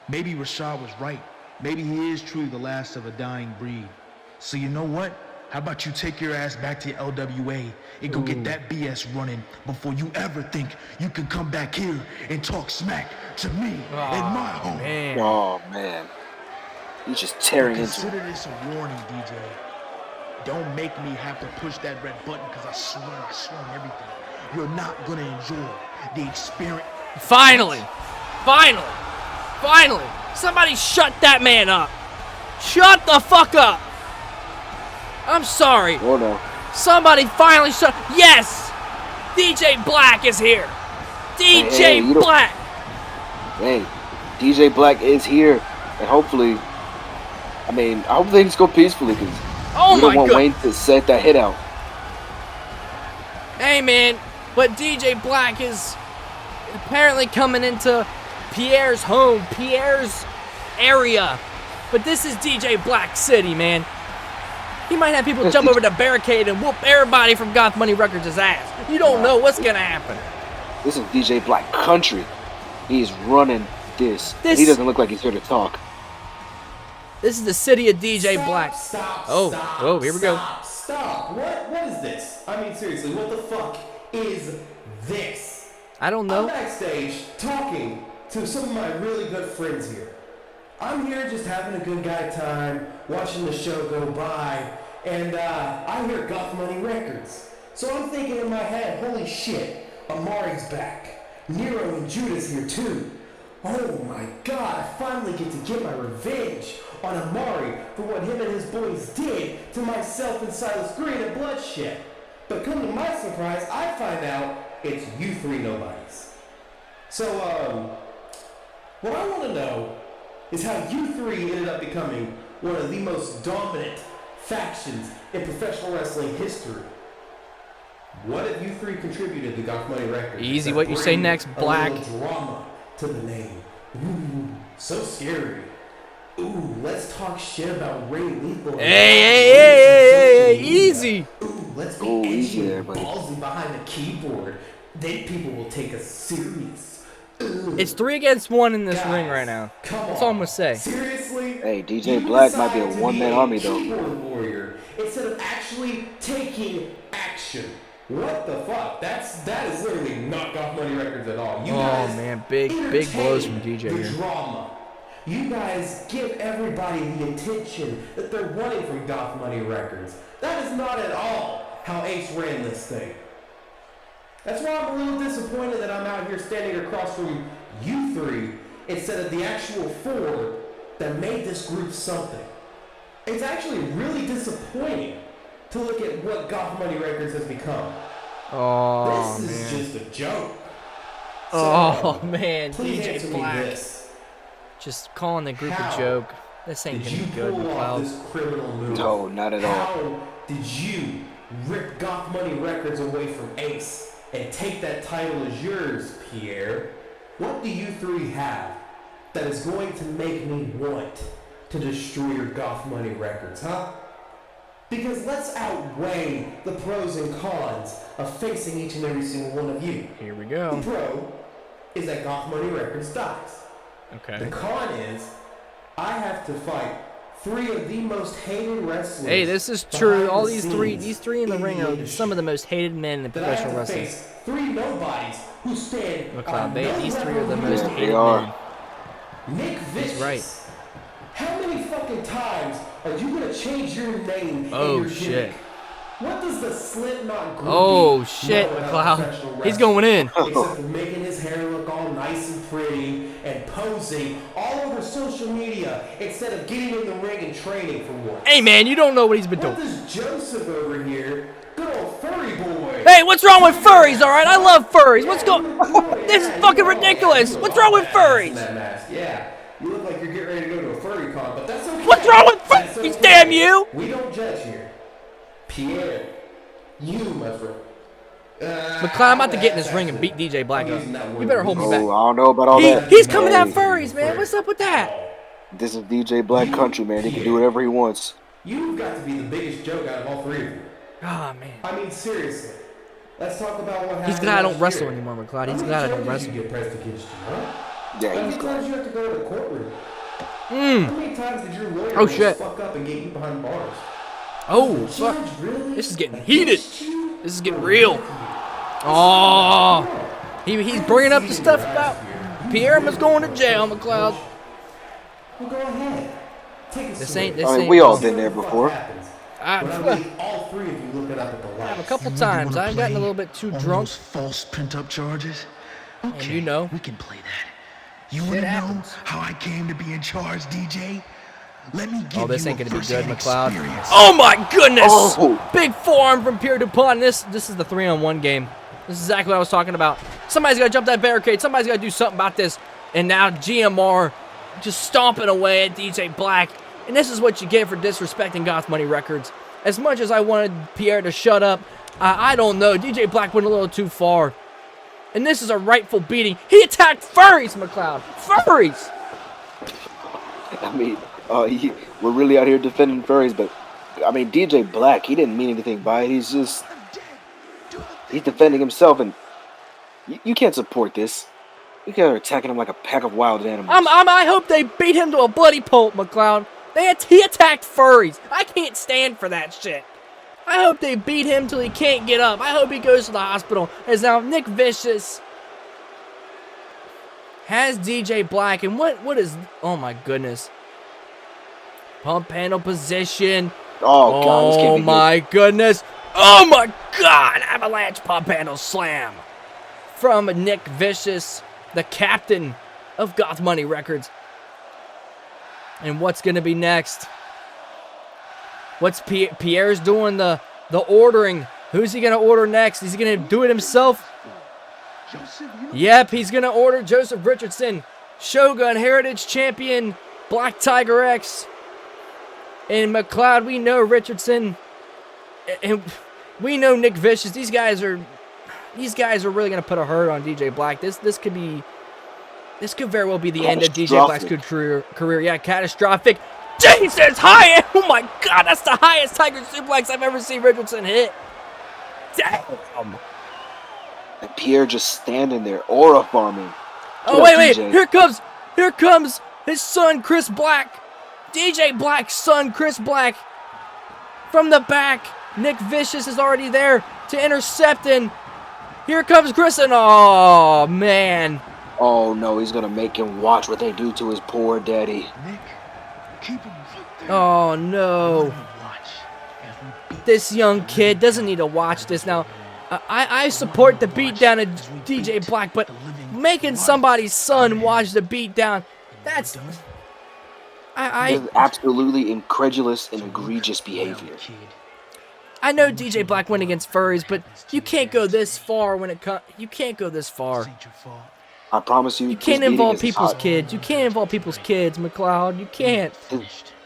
Maybe Rashad was right. Maybe he is truly the last of a dying breed. So you know what? How about you take your ass back to your LWA and go get that BS running before you ever think you can come back here and talk smack to me in my home. Man. Oh, man. He's just tearing into Consider it. this a warning, DJ. Don't make me have to push that red button because I swear on everything. You're not gonna enjoy the experience. Finally! Somebody shut that man up! Shut the fuck up! I'm sorry. Oh, no. Somebody finally shut. Yes! DJ Black is here! DJ Hey, you don't- Black! Hey, DJ Black is here, and hopefully, I hope things go peacefully, because Oh we don't my want god! Wayne to set that hit out. Hey man, but DJ Black is apparently coming into Pierre's home, Pierre's area. But this is DJ Black City, man. He might have people jump over the barricade and whoop everybody from Goth Money Records' ass. You don't know what's gonna happen. This is DJ Black country. He's running this. He doesn't look like he's here to talk. This is the city of DJ Black. Oh, here we go. Stop. What is this? I mean, seriously, what the fuck is this? I don't I'm know. backstage talking to some of my really good friends here. I'm here just having a good guy time, watching the show go by, and I hear Goth Money Records. So I'm thinking in my head, holy shit, Amari's back. Nero and Judah's here too. Oh my god, I finally get to get my revenge on Amari for what him and his boys did to myself and Silas Greene at Bloodshed. But come to my surprise, I find out it's you three nobodies. So, what I want to know is how you three ended up becoming one of the most dominant factions in professional wrestling history. What have you three contributed to Goth Money Records? Easy, that what you say bring next, a Black? little drama to the name. Ooh, so scary. Ooh, let's talk shit about Ray Lethal. Hey, easy. Ooh, let's be Ooh, edgy easy there, and buddy. ballsy behind the keyboard. Then people will take us serious. Ooh. It's 3 against 1 in this Guys, ring right now. Come That's all I'm on. gonna say. Seriously? Hey, DJ You Black might be a decided to one-man be army, though. keyboard warrior actually taking action. What the fuck? That is literally not Goth Money Records at all. You guys man, big blows from DJ the here. drama. You guys give everybody the attention that they're wanting from Goth Money Records. That is not at all how Ace ran this thing. That's why I'm a little disappointed that I'm out here standing across from you three instead of the actual four that made this group something. It's actually really disappointing to look at what Goth Money Records has become. Oh, this is just a joke. Oh, man. Please DJ answer Black. me this. Just calling the group How a joke. This ain't Did gonna you be good, pull off this McLeod. criminal move? No, not at all. How did you rip Goth Money Records away from Ace and take that title as yours, Pierre? What do you three have that is going to make me want to destroy your Goth Money Records, huh? Because let's outweigh the pros and cons of facing each and every single one of you. Here we The go. pro is that Goth Money Records dies. Okay. The con is I have to fight three of the most hated wrestlers. Hey, this is true. behind All the these three in the ring are industry. some of the most hated men in That I have professional to wrestling. face three nobodies who stand McLeod, on no these three are level the with most you. Yeah, hated they are. men. Nick Vicious. right. How many fucking times are you gonna change your name? Oh, and your shit. gimmick? What does the Slipknot group Oh, shit, McLeod. He's going in. Except for making his hair look all nice and pretty and posing all over social media instead of getting in the ring and training for once. Hey, man, you don't know what he's been What doing. does Joseph over here, good old furry boy? Hey, what's wrong with furries, all right? I love furries. What's going? This is fucking ridiculous. What's wrong with furries? That mask, yeah. You look like you're getting ready to go to a furry con, but that's okay. What's wrong with That's furries? okay. Damn you! We don't judge here. Pierre, you, my friend. McLeod, I'm about to get in this ring and beat DJ Black up. You better hold me Oh, back. I don't know about all that. He's coming at Hey, furries, man. What's up with that? This is DJ Black Country, man. He can do whatever he wants. You've got to be the biggest joke out of all three of you. Oh, man. I mean, seriously. Let's talk about what happened. He's glad I don't last wrestle year. anymore, McLeod. How He's many glad I don't charges wrestle. you get pressed against you, huh? Yeah, How he's many glad. times you have to go to the courtroom? How Mm. many times did your lawyer Oh, just shit. fuck up and get you behind bars? Oh, The fuck. judge really This is getting heated. pushed you? This is getting real. Oh. He's bringing up the stuff about Pierre was going to jail, McLeod. Well, go ahead. Take a This swing. ain't. This I mean, ain't. we all See been what there the fuck before. happens. But I need all three of you looking up at the lights. A couple times. I've gotten a little bit too drunk. False pent-up charges. Okay, And you know. we can play that. You want to know happens. how I came to be in charge, DJ? Let me give Oh, this you ain't a gonna be good, first-hand McLeod. experience. Oh my goodness! Oh. Big forearm from Pierre Dupont. This is the 3-on-1 game. This is exactly what I was talking about. Somebody's got to jump that barricade. Somebody's got to do something about this. And now GMR just stomping away at DJ Black. And this is what you get for disrespecting Goth Money Records. As much as I wanted Pierre to shut up, I don't know. DJ Black went a little too far. And this is a rightful beating. He attacked furries, McLeod. Furries! I mean, we're really out here defending furries, but I mean, DJ Black, he didn't mean anything by it. He's defending himself, and you can't support this. You guys are attacking him like a pack of wild animals. I hope they beat him to a bloody pulp, McLeod. He attacked furries. I can't stand for that shit. I hope they beat him till he can't get up. I hope he goes to the hospital. As now Nick Vicious has DJ Black, and what is? Oh my goodness! Pump handle position. Oh God, this can't be my goodness! Oh my God! Avalanche pump handle slam from Nick Vicious, the captain of Goth Money Records. And what's gonna be next? What's Pierre's doing the ordering? Who's he gonna order next? Is he gonna do it himself? Yep, he's gonna order Joseph Richardson, Shogun Heritage Champion, Black Tiger X, and McLeod. We know Richardson, and we know Nick Vicious. These guys are really gonna put a hurt on DJ Black. This could very well be the end of DJ Black's career. Yeah, catastrophic. Jesus, high! Oh my God, that's the highest Tiger suplex I've ever seen Richardson hit. Damn. And Pierre just standing there, aura farming. Oh wait! Here comes his son Chris Black, DJ Black's son Chris Black, from the back. Nick Vicious is already there to intercept, and here comes Grissom. Oh, man. Oh, no, he's going to make him watch what they do to his poor daddy. Nick, keep him right there. Oh, no. Let him watch as we beat This young kid doesn't need to watch this. Now, I support the beatdown of DJ Black, but making somebody's son watch the beatdown, that's... It's absolutely incredulous and egregious behavior. I know DJ Black went against furries, but you can't go this far when it comes... You can't go this far. I promise you, You can't involve people's kids. You can't involve people's kids, McLeod. You can't.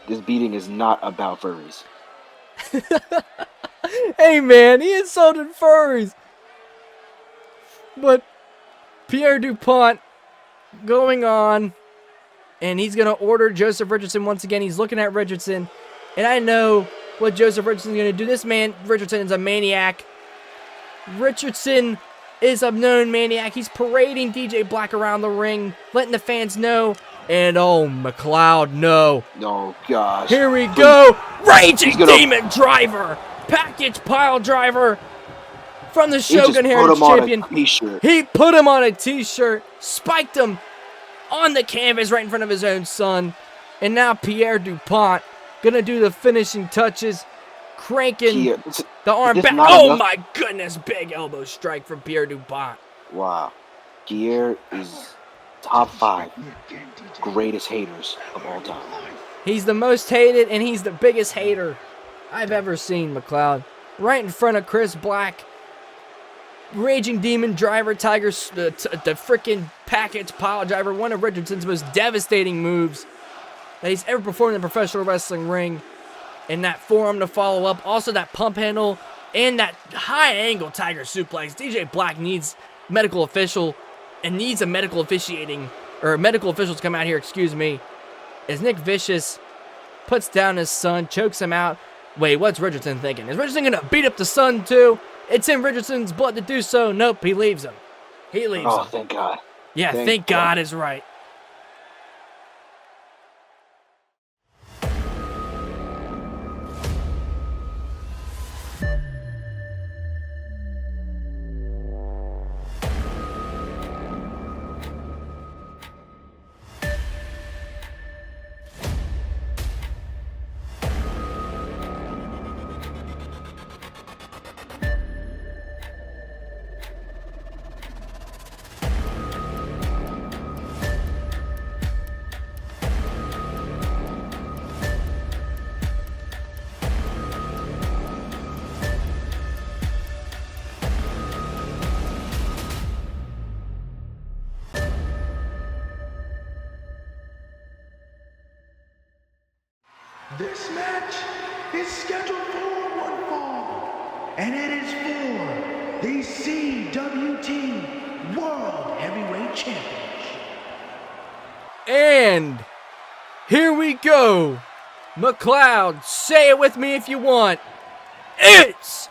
This beating is not about furries. Hey, man, he insulted furries. But Pierre DuPont going on, and he's going to order Joseph Richardson once again. He's looking at Richardson, and I know what Joseph Richardson's going to do. This man, Richardson, is a maniac. Richardson is a known maniac. He's parading DJ Black around the ring, letting the fans know. And oh, McLeod, no. Oh, gosh. Here we go. Raging Demon Driver. Package pile driver from the Shogun Heritage Champion. He put him on a t-shirt, spiked him on the canvas right in front of his own son. And now Pierre DuPont gonna do the finishing touches, cranking the arm back. Oh my goodness, big elbow strike from Pierre DuPont. Wow. Pierre is top 5 greatest haters of all time. He's the most hated, and he's the biggest hater I've ever seen, McLeod. Right in front of Chris Black. Raging Demon Driver, Tigers, the freaking package pile driver, one of Richardson's most devastating moves that he's ever performed in a professional wrestling ring. And that forearm to follow up. Also that pump handle and that high angle Tiger suplex. DJ Black needs medical official and needs a medical officiating, or medical officials come out here, excuse me. As Nick Vicious puts down his son, chokes him out. Wait, what's Richardson thinking? Is Richardson going to beat up the son too? It's in Richardson's blood to do so. Nope, he leaves him. He leaves him. Oh, thank God. Yeah, thank God is right. This match is scheduled for one fall, and it is for the CWT World Heavyweight Championship. And here we go. McLeod, say it with me if you want. It's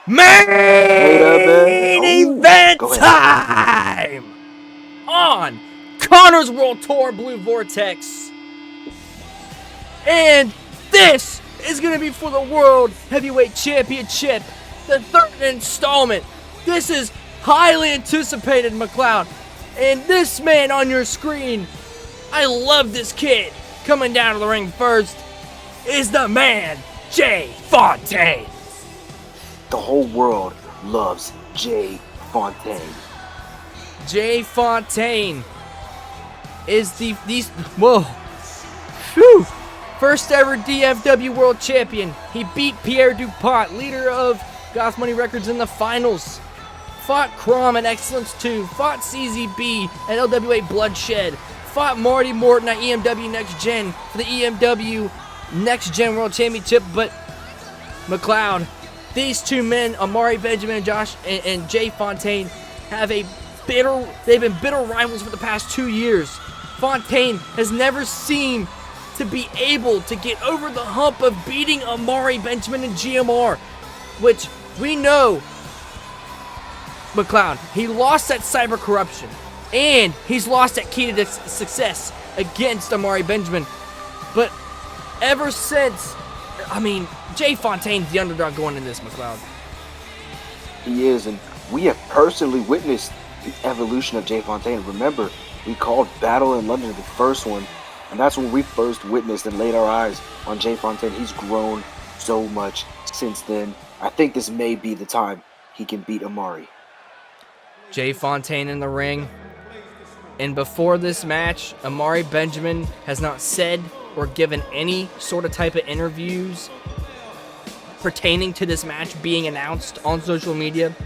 main event time on Connor's World Tour Blue Vortex. And this is going to be for the World Heavyweight Championship, the 3rd installment. This is highly anticipated, McLeod. And this man on your screen, I love this kid. Coming down to the ring first is the man, Jaye Fontaine. The whole world loves Jaye Fontaine. Jaye Fontaine is whoa. Phew. First ever DFW World Champion. He beat Pierre DuPont, leader of Goth Money Records, in the finals. Fought Crom at Excellence 2. Fought CZB at LWA Bloodshed. Fought Marty Morton at EMW Next Gen for the EMW Next Gen World Championship. But McLeod, these two men, Amari Benjamin and Jaye Fontaine, they've been bitter rivals for the past 2 years. Fontaine has never seemed to be able to get over the hump of beating Amari Benjamin and GMR, which we know, McLeod, he lost at Cyber Corruption, and he's lost at Key to Success against Amari Benjamin. But ever since, Jay Fontaine's the underdog going in this, McLeod. He is, and we have personally witnessed the evolution of Jaye Fontaine. Remember, we called Battle in London the first one, and that's when we first witnessed and laid our eyes on Jaye Fontaine. He's grown so much since then. I think this may be the time he can beat Amari. Jaye Fontaine in the ring. And before this match, Amari Benjamin has not said or given any sort of type of interviews pertaining to this match being announced on social media.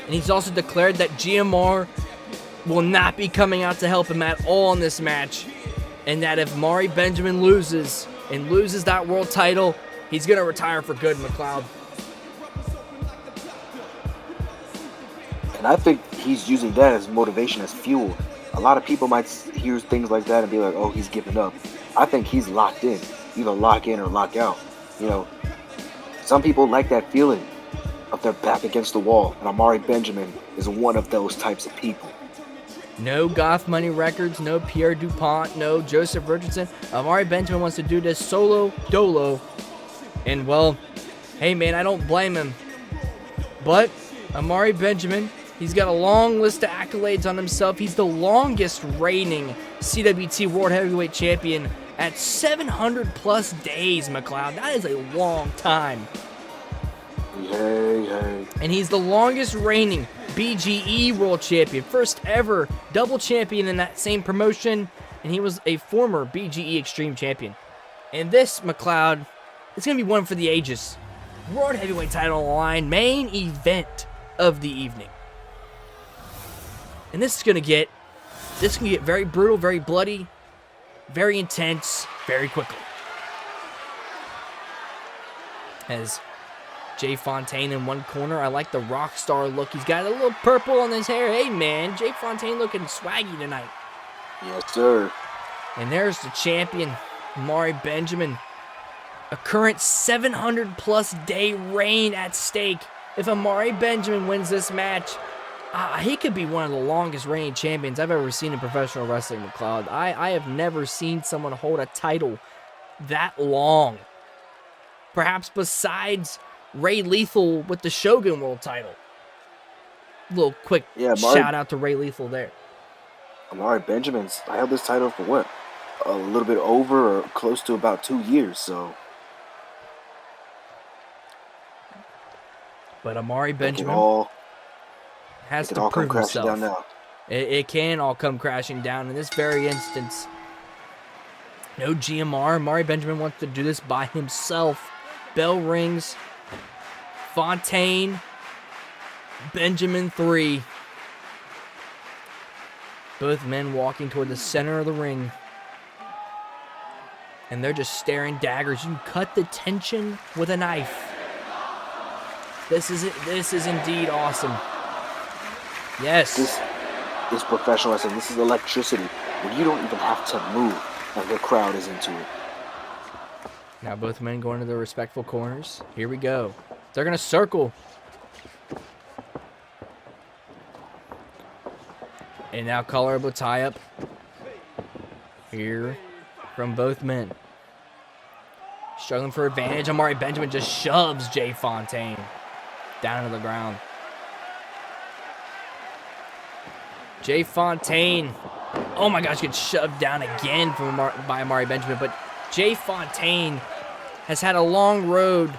And he's also declared that GMR will not be coming out to help him at all in this match. And that if Amari Benjamin loses and loses that world title, he's going to retire for good, McLeod. And I think he's using that as motivation, as fuel. A lot of people might hear things like that and be like, oh, he's giving up. I think he's locked in. Either lock in or lock out. You know, some people like that feeling of their back against the wall. And Amari Benjamin is one of those types of people. No Goth Money Records, no Pierre DuPont, no Joseph Richardson. Amari Benjamin wants to do this solo dolo. And, well, hey, man, I don't blame him. But Amari Benjamin, he's got a long list of accolades on himself. He's the longest reigning CWT World Heavyweight Champion at 700-plus days, McLeod. That is a long time. Hey. And he's the longest reigning BGE World Champion. First ever double champion in that same promotion. And he was a former BGE Extreme Champion. And this, McLeod, it's going to be one for the ages. World Heavyweight title on the line. Main event of the evening. And this is going to get very brutal, very bloody, very intense, very quickly. As Jaye Fontaine in one corner. I like the rock star look. He's got a little purple on his hair. Hey, man, Jaye Fontaine looking swaggy tonight. Yes, sir. And there's the champion, Amari Benjamin. A current 700-plus day reign at stake. If Amari Benjamin wins this match, he could be one of the longest reigning champions I've ever seen in professional wrestling, McLeod. I have never seen someone hold a title that long. Perhaps besides Ray Lethal with the Shogun World title. Little quick shout out to Ray Lethal there. Amari Benjamin's, I held this title for what? A little bit over or close to about 2 years, so. But Amari Benjamin has to prove himself. Down now. It can all come crashing down in this very instance. No GMR. Amari Benjamin wants to do this by himself. Bell rings. Fontaine. Benjamin 3. Both men walking toward the center of the ring. And they're just staring daggers. You cut the tension with a knife. This is indeed awesome. Yes. This is professional wrestling. This is electricity. When you don't even have to move, and the crowd is into it. Now both men going to their respectful corners. Here we go. They're going to circle. And now collarable tie-up here from both men. Struggling for advantage. Amari Benjamin just shoves Jaye Fontaine down to the ground. Jaye Fontaine, oh my gosh, gets shoved down again by Amari Benjamin. But Jaye Fontaine has had a long road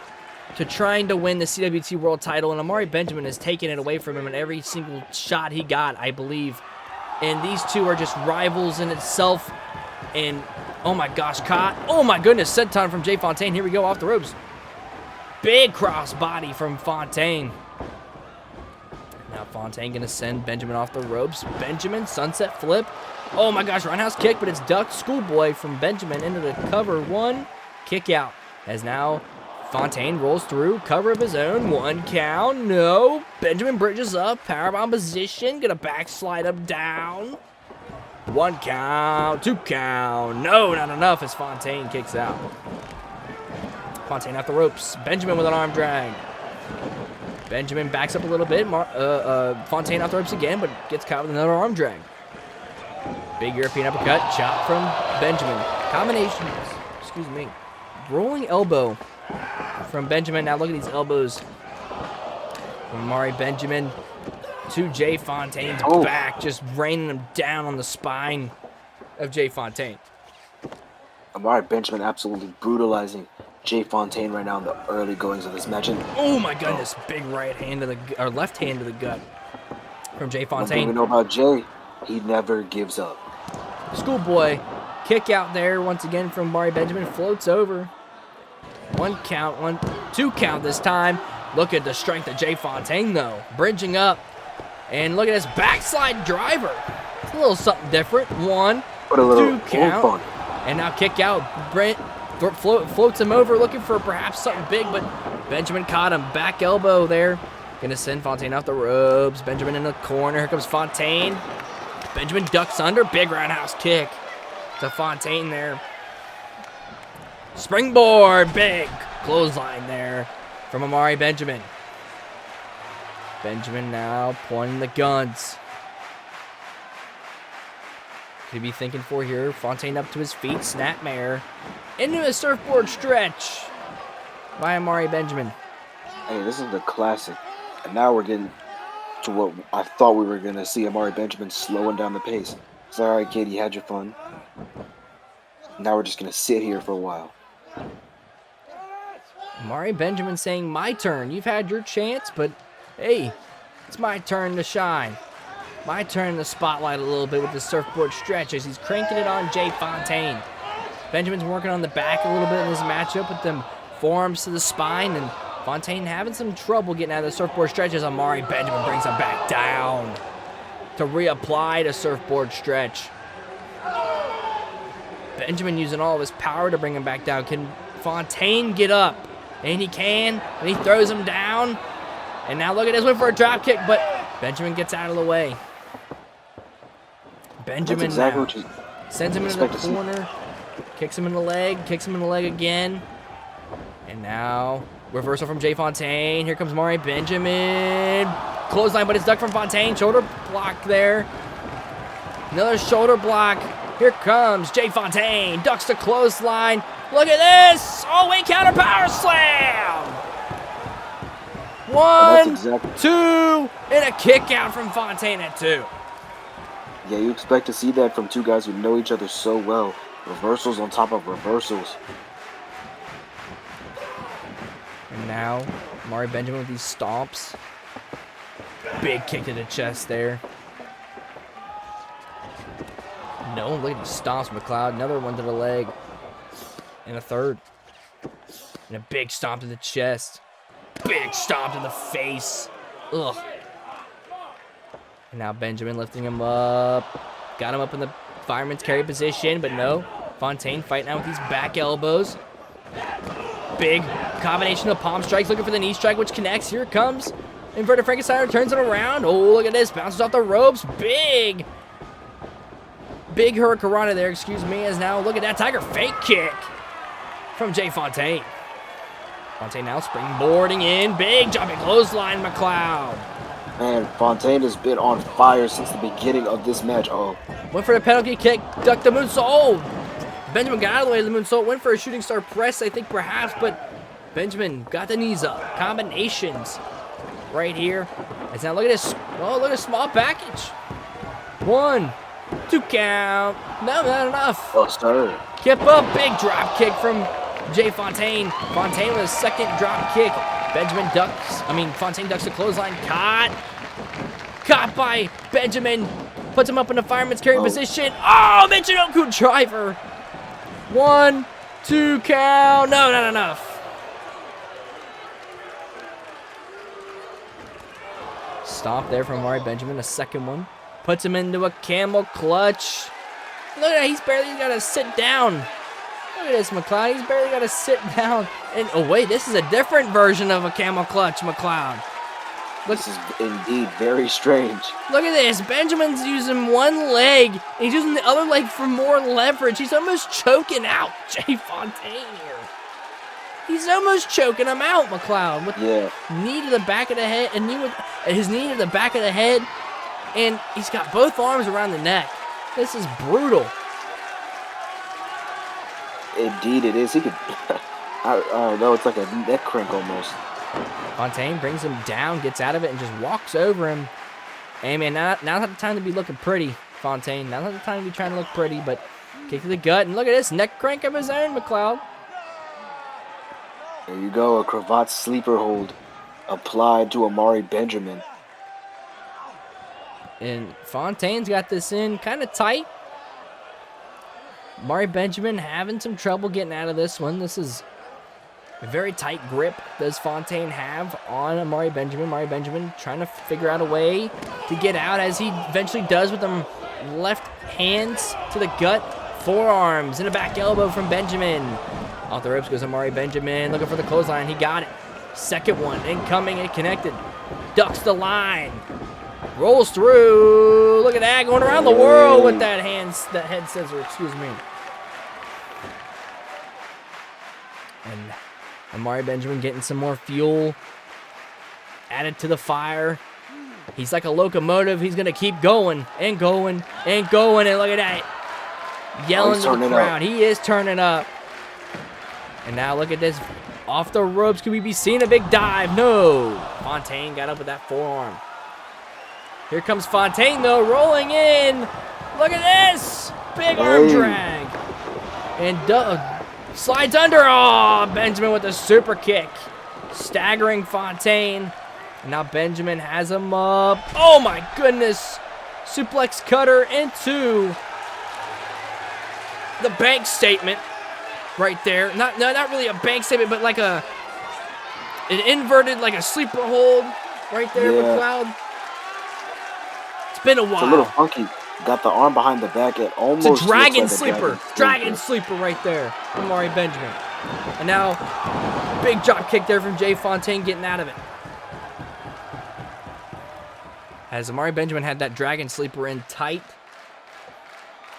to trying to win the CWT World title, and Amari Benjamin has taken it away from him in every single shot he got, I believe. And these two are just rivals in itself. And oh my gosh, oh my goodness, senton from Jaye Fontaine. Here we go, off the ropes. Big cross body from Fontaine. Now Fontaine gonna send Benjamin off the ropes. Benjamin, sunset flip. Oh my gosh, roundhouse kick, but it's ducked. Schoolboy from Benjamin into the cover. One, kick out. As now Fontaine rolls through, cover of his own. 1 count, no. Benjamin bridges up, powerbomb position. Gonna backslide up, down. 1 count, 2 count. No, not enough as Fontaine kicks out. Fontaine off the ropes. Benjamin with an arm drag. Benjamin backs up a little bit. Fontaine off the ropes again, but gets caught with another arm drag. Big European uppercut. Chop from Benjamin. Combinations. Excuse me. Rolling elbow from Benjamin. Now look at these elbows from Amari Benjamin to Jaye Fontaine's back, just raining him down on the spine of Jaye Fontaine. Amari Benjamin absolutely brutalizing Jaye Fontaine right now in the early goings of this match. And oh my goodness, big right hand to the or left hand to the gut from Jaye one thing Fontaine. we know about Jaye, he never gives up. Schoolboy kick out there once again from Amari Benjamin, floats over. 1 count, 2 count this time. Look at the strength of Jaye Fontaine though, bridging up, and look at this backslide driver. It's a little something different. 1, 2 count, and now kick out. Brent floats him over, looking for perhaps something big, but Benjamin caught him. Back elbow there. Gonna send Fontaine off the ropes. Benjamin in the corner. Here comes Fontaine. Benjamin ducks under. Big roundhouse kick to Fontaine there. Springboard. Big clothesline there from Amari Benjamin. Benjamin now pointing the guns. Could he be thinking for here? Fontaine up to his feet. Snapmare. Into a surfboard stretch by Amari Benjamin. Hey, this is the classic. And now we're getting to what I thought we were going to see, Amari Benjamin slowing down the pace. It's all right, kid, you had your fun. Now we're just going to sit here for a while. Amari Benjamin saying, my turn. You've had your chance, but hey, it's my turn to shine. My turn to spotlight a little bit with the surfboard stretch as he's cranking it on Jaye Fontaine. Benjamin's working on the back a little bit in this matchup with them forearms to the spine, and Fontaine having some trouble getting out of the surfboard stretch as Amari Benjamin brings him back down to reapply the surfboard stretch. Benjamin using all of his power to bring him back down. Can Fontaine get up? And he can, and he throws him down. And now look at this one for a drop kick, but Benjamin gets out of the way. Benjamin exactly sends him into the corner, kicks him in the leg again. And now reversal from Jaye Fontaine. Here comes Amari Benjamin. Clothesline, but it's ducked from Fontaine. Shoulder block there. Another shoulder block. Here comes Jaye Fontaine. Ducks the clothesline. Look at this. Oh, wait, counter power slam. 1, 2, and a kick out from Fontaine at 2. Yeah, you expect to see that from two guys who know each other so well. Reversals on top of reversals. And now, Amari Benjamin with these stomps. Big kick to the chest there. No, look at the stomps, McLeod. Another one to the leg. And a third. And a big stomp to the chest. Big stomp to the face. Ugh. And now Benjamin lifting him up. Got him up in the fireman's carry position, but no. Fontaine fighting out with these back elbows. Big combination of palm strikes, looking for the knee strike, which connects. Here it comes. Inverted Frankenstein turns it around. Oh, look at this. Bounces off the ropes. Big Hurricanrana there, excuse me, as now look at that Tiger fake kick from Jaye Fontaine. Fontaine now springboarding in. Big jumping clothesline, McLeod. Man, Fontaine has been on fire since the beginning of this match. Oh. Went for the penalty kick, ducked the moonsault. Oh, Benjamin got out of the way of the moonsault. Went for a shooting star press, I think, perhaps, but Benjamin got the knees up. Combinations right here. And now look at this. Oh, look at this small package. 1, 2 count. No, not enough. Oh, sir. Kip up. Big drop kick from Jaye Fontaine. Fontaine with a second drop kick. Fontaine ducks the clothesline. Caught by Benjamin. Puts him up in a fireman's carry position. Oh, Michinoku driver. 1, 2 count. No, not enough. Stop there from Amari Benjamin. A second one. Puts him into a camel clutch. Look at that. He's barely got to sit down. Look at this, McLeod. He's barely got to sit down. And oh, wait. This is a different version of a camel clutch, McLeod. This is indeed very strange. Look at this. Benjamin's using one leg. And he's using the other leg for more leverage. He's almost choking out Jaye Fontaine here. He's almost choking him out, McLeod. With knee to the back of the head. His knee to the back of the head. And he's got both arms around the neck. This is brutal. Indeed it is. No, it's like a neck crank almost. Fontaine brings him down, gets out of it, and just walks over him. Hey, man, now's not the time to be looking pretty, Fontaine. Now's not the time to be trying to look pretty, but kick to the gut. And look at this neck crank of his own, McLeod. There you go, a cravat sleeper hold applied to Amari Benjamin. And Fontaine's got this in kind of tight. Amari Benjamin having some trouble getting out of this one. This is a very tight grip does Fontaine have on Amari Benjamin. Amari Benjamin trying to figure out a way to get out, as he eventually does with them left hands to the gut, forearms, and a back elbow from Benjamin. Off the ropes goes Amari Benjamin, looking for the clothesline. He got it. Second one, incoming and connected. Ducks the line. Rolls through. Look at that, going around the world with that head scissor, excuse me. And Amari Benjamin getting some more fuel added to the fire. He's like a locomotive. He's going to keep going and going and going. And look at that. Yelling to the crowd. He is turning up. And now look at this. Off the ropes. Can we be seeing a big dive? No. Fontaine got up with that forearm. Here comes Fontaine, though, rolling in. Look at this. Big arm drag. And slides under. Oh, Benjamin with a super kick. Staggering Fontaine. And now Benjamin has him up. Oh, my goodness. Suplex cutter into the bank statement right there. Not really a bank statement, but like an inverted, like a sleeper hold right there, McLeod. It's been a while. It's a little funky. Got the arm behind the back. It almost it's a dragon like sleeper. Dragon sleeper right there from Amari Benjamin. And now, big drop kick there from Jaye Fontaine getting out of it. As Amari Benjamin had that dragon sleeper in tight.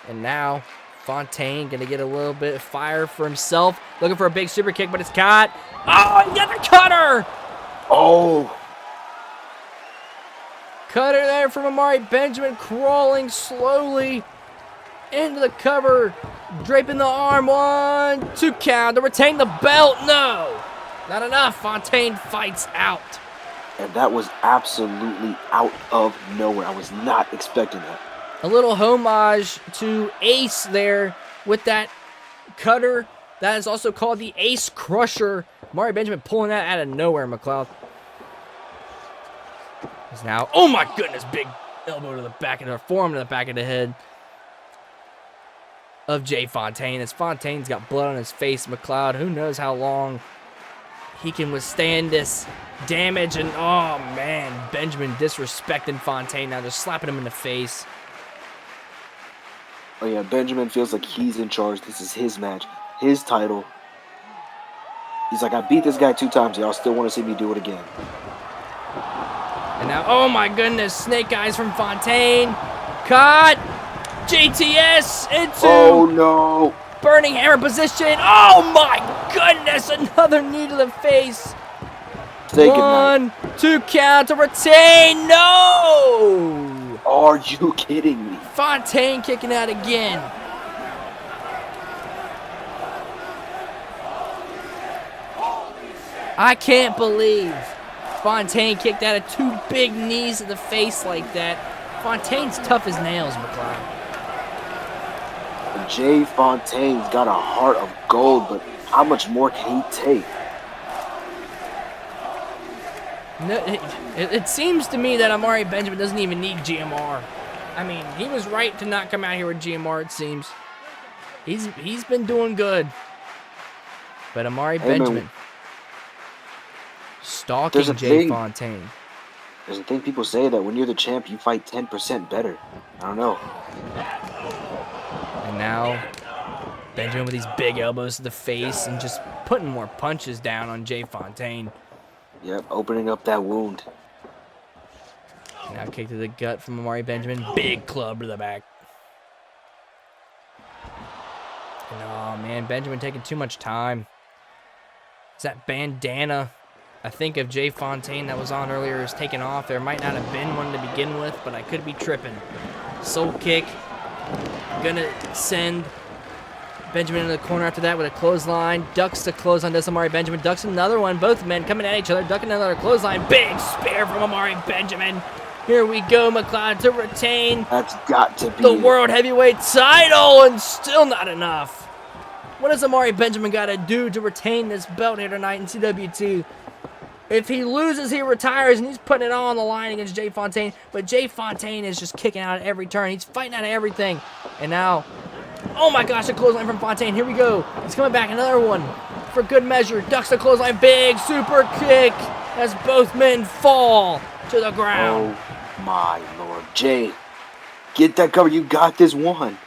And now, Fontaine going to get a little bit of fire for himself. Looking for a big super kick, but it's caught. Oh, he got the cutter! Oh! Cutter there from Amari Benjamin, crawling slowly into the cover, draping the arm. 1, 2 count to retain the belt. No, not enough. Fontaine fights out. And that was absolutely out of nowhere. I was not expecting that. A little homage to Ace there with that cutter. That is also called the Ace Crusher. Amari Benjamin pulling that out of nowhere, McLeod. Is now, oh my goodness, big elbow to the back of the forearm to the back of the head of Jaye Fontaine. As Fontaine's got blood on his face, McLeod, who knows how long he can withstand this damage. And oh man, Benjamin disrespecting Fontaine now, just slapping him in the face. Oh yeah, Benjamin feels like he's in charge. This is his match, his title. He's like, I beat this guy 2 times. Y'all still want to see me do it again. And now, oh my goodness, snake eyes from Fontaine. Caught. JTS into. Oh no. Burning hammer position. Oh my goodness, another knee to the face. Say goodnight. 1, 2 count to retain. No. Are you kidding me? Fontaine kicking out again. I can't believe Fontaine kicked out of 2 big knees to the face like that. Fontaine's tough as nails, McLeod. Jaye Fontaine's got a heart of gold, but how much more can he take? No, it seems to me that Amari Benjamin doesn't even need GMR. I mean, he was right to not come out here with GMR, it seems. He's been doing good. But Amari Benjamin stalking Jaye Fontaine. There's a thing people say that when you're the champ, you fight 10% better. I don't know. And now, Benjamin with these big elbows to the face and just putting more punches down on Jaye Fontaine. Yep, opening up that wound. Now kick to the gut from Amari Benjamin. Big club to the back. And oh man, Benjamin taking too much time. It's that bandana, I think, of Jaye Fontaine that was on earlier is taken off. There might not have been one to begin with, but I could be tripping. Soul kick. Gonna send Benjamin in the corner after that with a clothesline. Ducks the clothesline, does Amari Benjamin. Ducks another one. Both men coming at each other. Ducking another clothesline. Big spear from Amari Benjamin. Here we go, McLeod to retain That's got to be the World Heavyweight title, and still not enough. What does Amari Benjamin got to do to retain this belt here tonight in CWT? If he loses, he retires, and he's putting it all on the line against Jaye Fontaine. But Jaye Fontaine is just kicking out at every turn. He's fighting out of everything. And now, oh my gosh, a clothesline from Fontaine. Here we go. He's coming back. Another one for good measure. Ducks the clothesline. Big super kick as both men fall to the ground. Oh my Lord. Jay, get that cover. You got this one.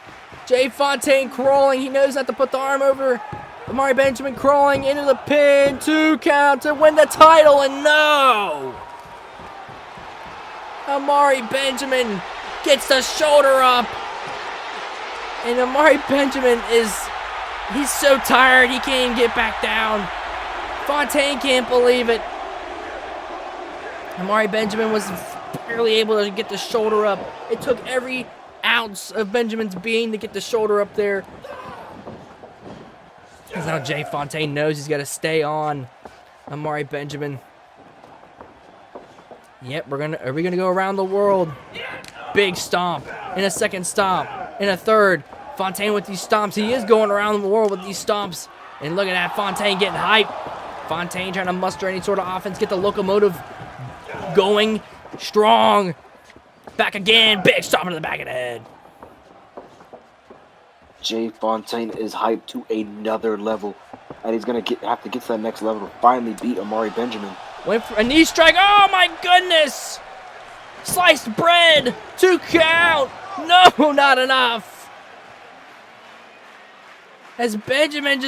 Jaye Fontaine crawling. He knows not to put the arm over. Amari Benjamin crawling into the pin. 2 count to win the title, and no! Amari Benjamin gets the shoulder up. And Amari Benjamin he's so tired he can't even get back down. Fontaine can't believe it. Amari Benjamin was barely able to get the shoulder up. It took every ounce of Benjamin's being to get the shoulder up there. Because now Jaye Fontaine knows he's got to stay on Amari Benjamin. Yep, are we gonna go around the world? Big stomp, and a second stomp, and a third. Fontaine with these stomps. He is going around the world with these stomps. And look at that, Fontaine getting hype. Fontaine trying to muster any sort of offense, get the locomotive going strong. Back again, big stomp into the back of the head. Jaye Fontaine is hyped to another level, and he's gonna have to get to that next level to finally beat Amari Benjamin. Went for a knee strike. Oh my goodness! Sliced bread. 2 count. No, not enough. As Fontaine,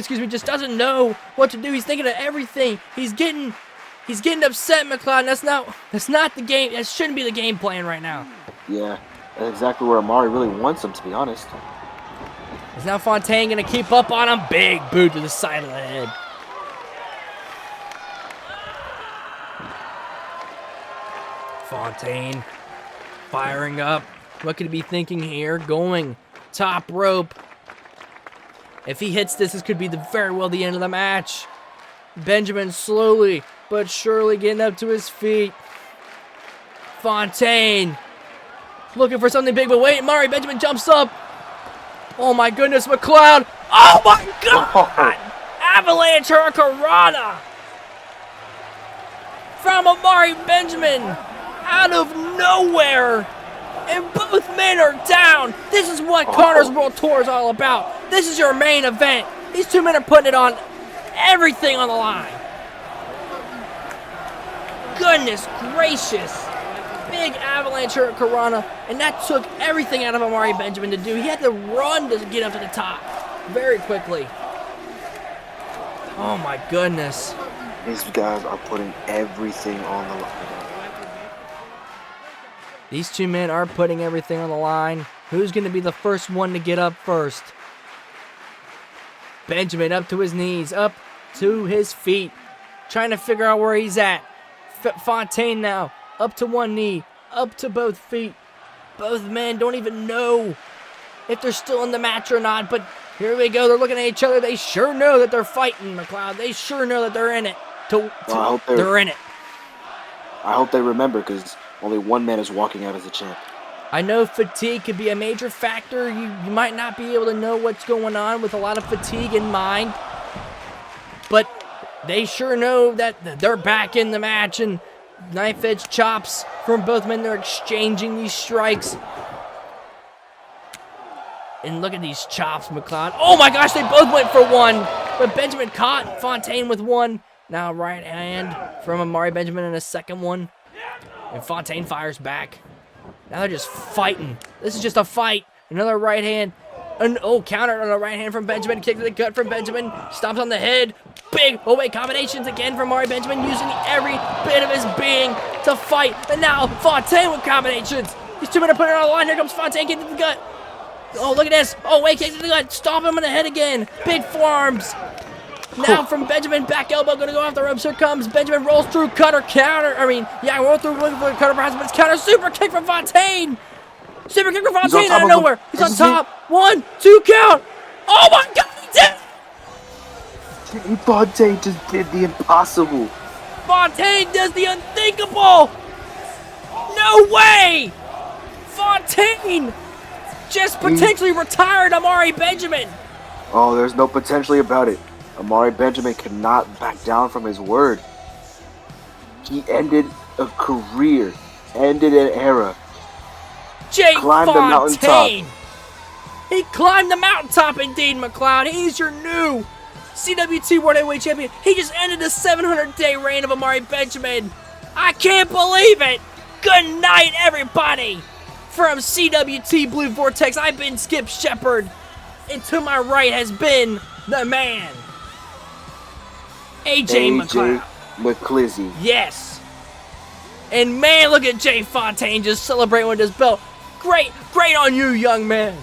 just doesn't know what to do. He's thinking of everything. He's getting upset, McLeod. That's not the game. That shouldn't be the game plan right now. Yeah. That's exactly where Amari really wants him, to be honest. Is now Fontaine going to keep up on him? Big boot to the side of the head. Fontaine firing up. What could he be thinking here? Going top rope. If he hits this could be very well the end of the match. Benjamin slowly but surely getting up to his feet. Fontaine looking for something big, but wait, Amari Benjamin jumps up. Oh my goodness, McLeod. Oh my God! Avalanche Hurricanrana from Amari Benjamin out of nowhere. And both men are down. This is what Connor's World Tour is all about. This is your main event. These 2 men are putting it on everything on the line. Goodness gracious. Big avalanche Hurricanrana, and that took everything out of Amari Benjamin to do. He had to run to get up to the top very quickly. Oh my goodness. These guys are putting everything on the line. These 2 men are putting everything on the line. Who's going to be the first one to get up first? Benjamin up to his knees, up to his feet, trying to figure out where he's at. Fontaine now. Up to one knee, up to both feet. Both men don't even know if they're still in the match or not, but here we go. They're looking at each other. They sure know that they're fighting, McLeod. They sure know that they're in it. They're in it. I hope they remember, because only one man is walking out as a champ. I know fatigue could be a major factor. You might not be able to know what's going on with a lot of fatigue in mind, but they sure know that they're back in the match, and knife edge chops from both men. They're exchanging these strikes. And look at these chops, McLeod. Oh my gosh, they both went for one. But Benjamin caught Fontaine with one. Now right hand from Amari Benjamin and a second one. And Fontaine fires back. Now they're just fighting. This is just a fight. Another right hand. Counter on the right hand from Benjamin. Kick to the gut from Benjamin. Stomps on the head. Big combinations again from Amari Benjamin, using every bit of his being to fight. And now Fontaine with combinations. These 2 men are putting it on the line. Here comes Fontaine, kick to the gut. Oh, look at this. Oh, wait, kick to the gut. Stomp him in the head again. Big forearms. Now from Benjamin, back elbow, going to go off the ropes. Here comes Benjamin, rolls through, cutter, counter. Roll through, looking for the cutter, perhaps, but it's counter. Super kick from Fontaine. Super kick for He's on Fontaine top out of of him. nowhere. He's on This is it. top. 1, 2 count. Oh my God, he did it! Fontaine just did the impossible. Fontaine does the unthinkable. No way! Fontaine just potentially retired Amari Benjamin. Oh, there's no potentially about it. Amari Benjamin cannot back down from his word. He ended a career, ended an era. Jay Climbed the mountaintop. Fontaine. He climbed the mountaintop indeed, McLeod. He's your new CWT World Heavyweight Champion. He just ended the 700-day reign of Amari Benjamin. I can't believe it. Good night, everybody. From CWT Blue Vortex, I've been Skip Shepard. And to my right has been the man, AJ McLeod. McClizzy. Yes. And man, look at Jay Fontaine just celebrating with his belt. Great on you, young man.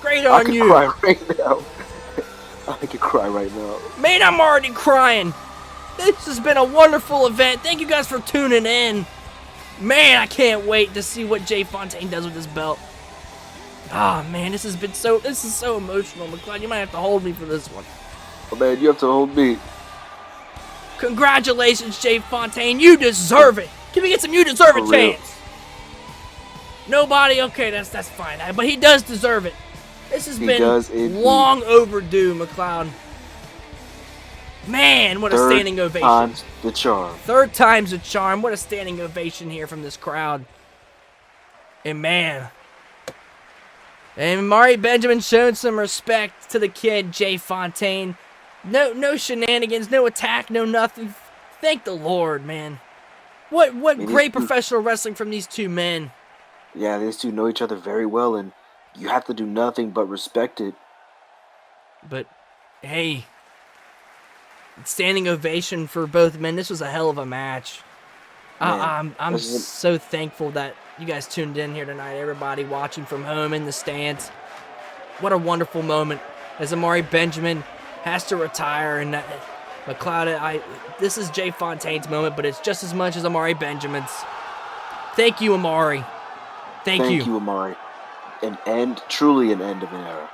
Great on you. I could cry right now. I could cry right now. Man, I'm already crying. This has been a wonderful event. Thank you guys for tuning in. Man, I can't wait to see what Jay Fontaine does with this belt. Ah, man, this is so emotional, McLeod. You might have to hold me for this one. Oh, man, you have to hold me. Congratulations, Jay Fontaine. You deserve it. Can we get some you deserve it For real. chants? Nobody? Okay, that's fine. But he does deserve it. This has been long overdue, McLeod. Man, what a standing ovation. Third time's the charm. Third time's a charm. What a standing ovation here from this crowd. And man. And Amari Benjamin showed some respect to the kid, Jay Fontaine. No shenanigans, no attack, no nothing. Thank the Lord, man. What great professional wrestling from these two men. Yeah, these two know each other very well, and you have to do nothing but respect it. But, hey, standing ovation for both men. This was a hell of a match. I'm so thankful that you guys tuned in here tonight, everybody watching from home in the stands. What a wonderful moment as Amari Benjamin has to retire, and McLeod, this is Jay Fontaine's moment, but it's just as much as Amari Benjamin's. Thank you, Amari. Thank you. Thank you, Amari. Truly an end of an era.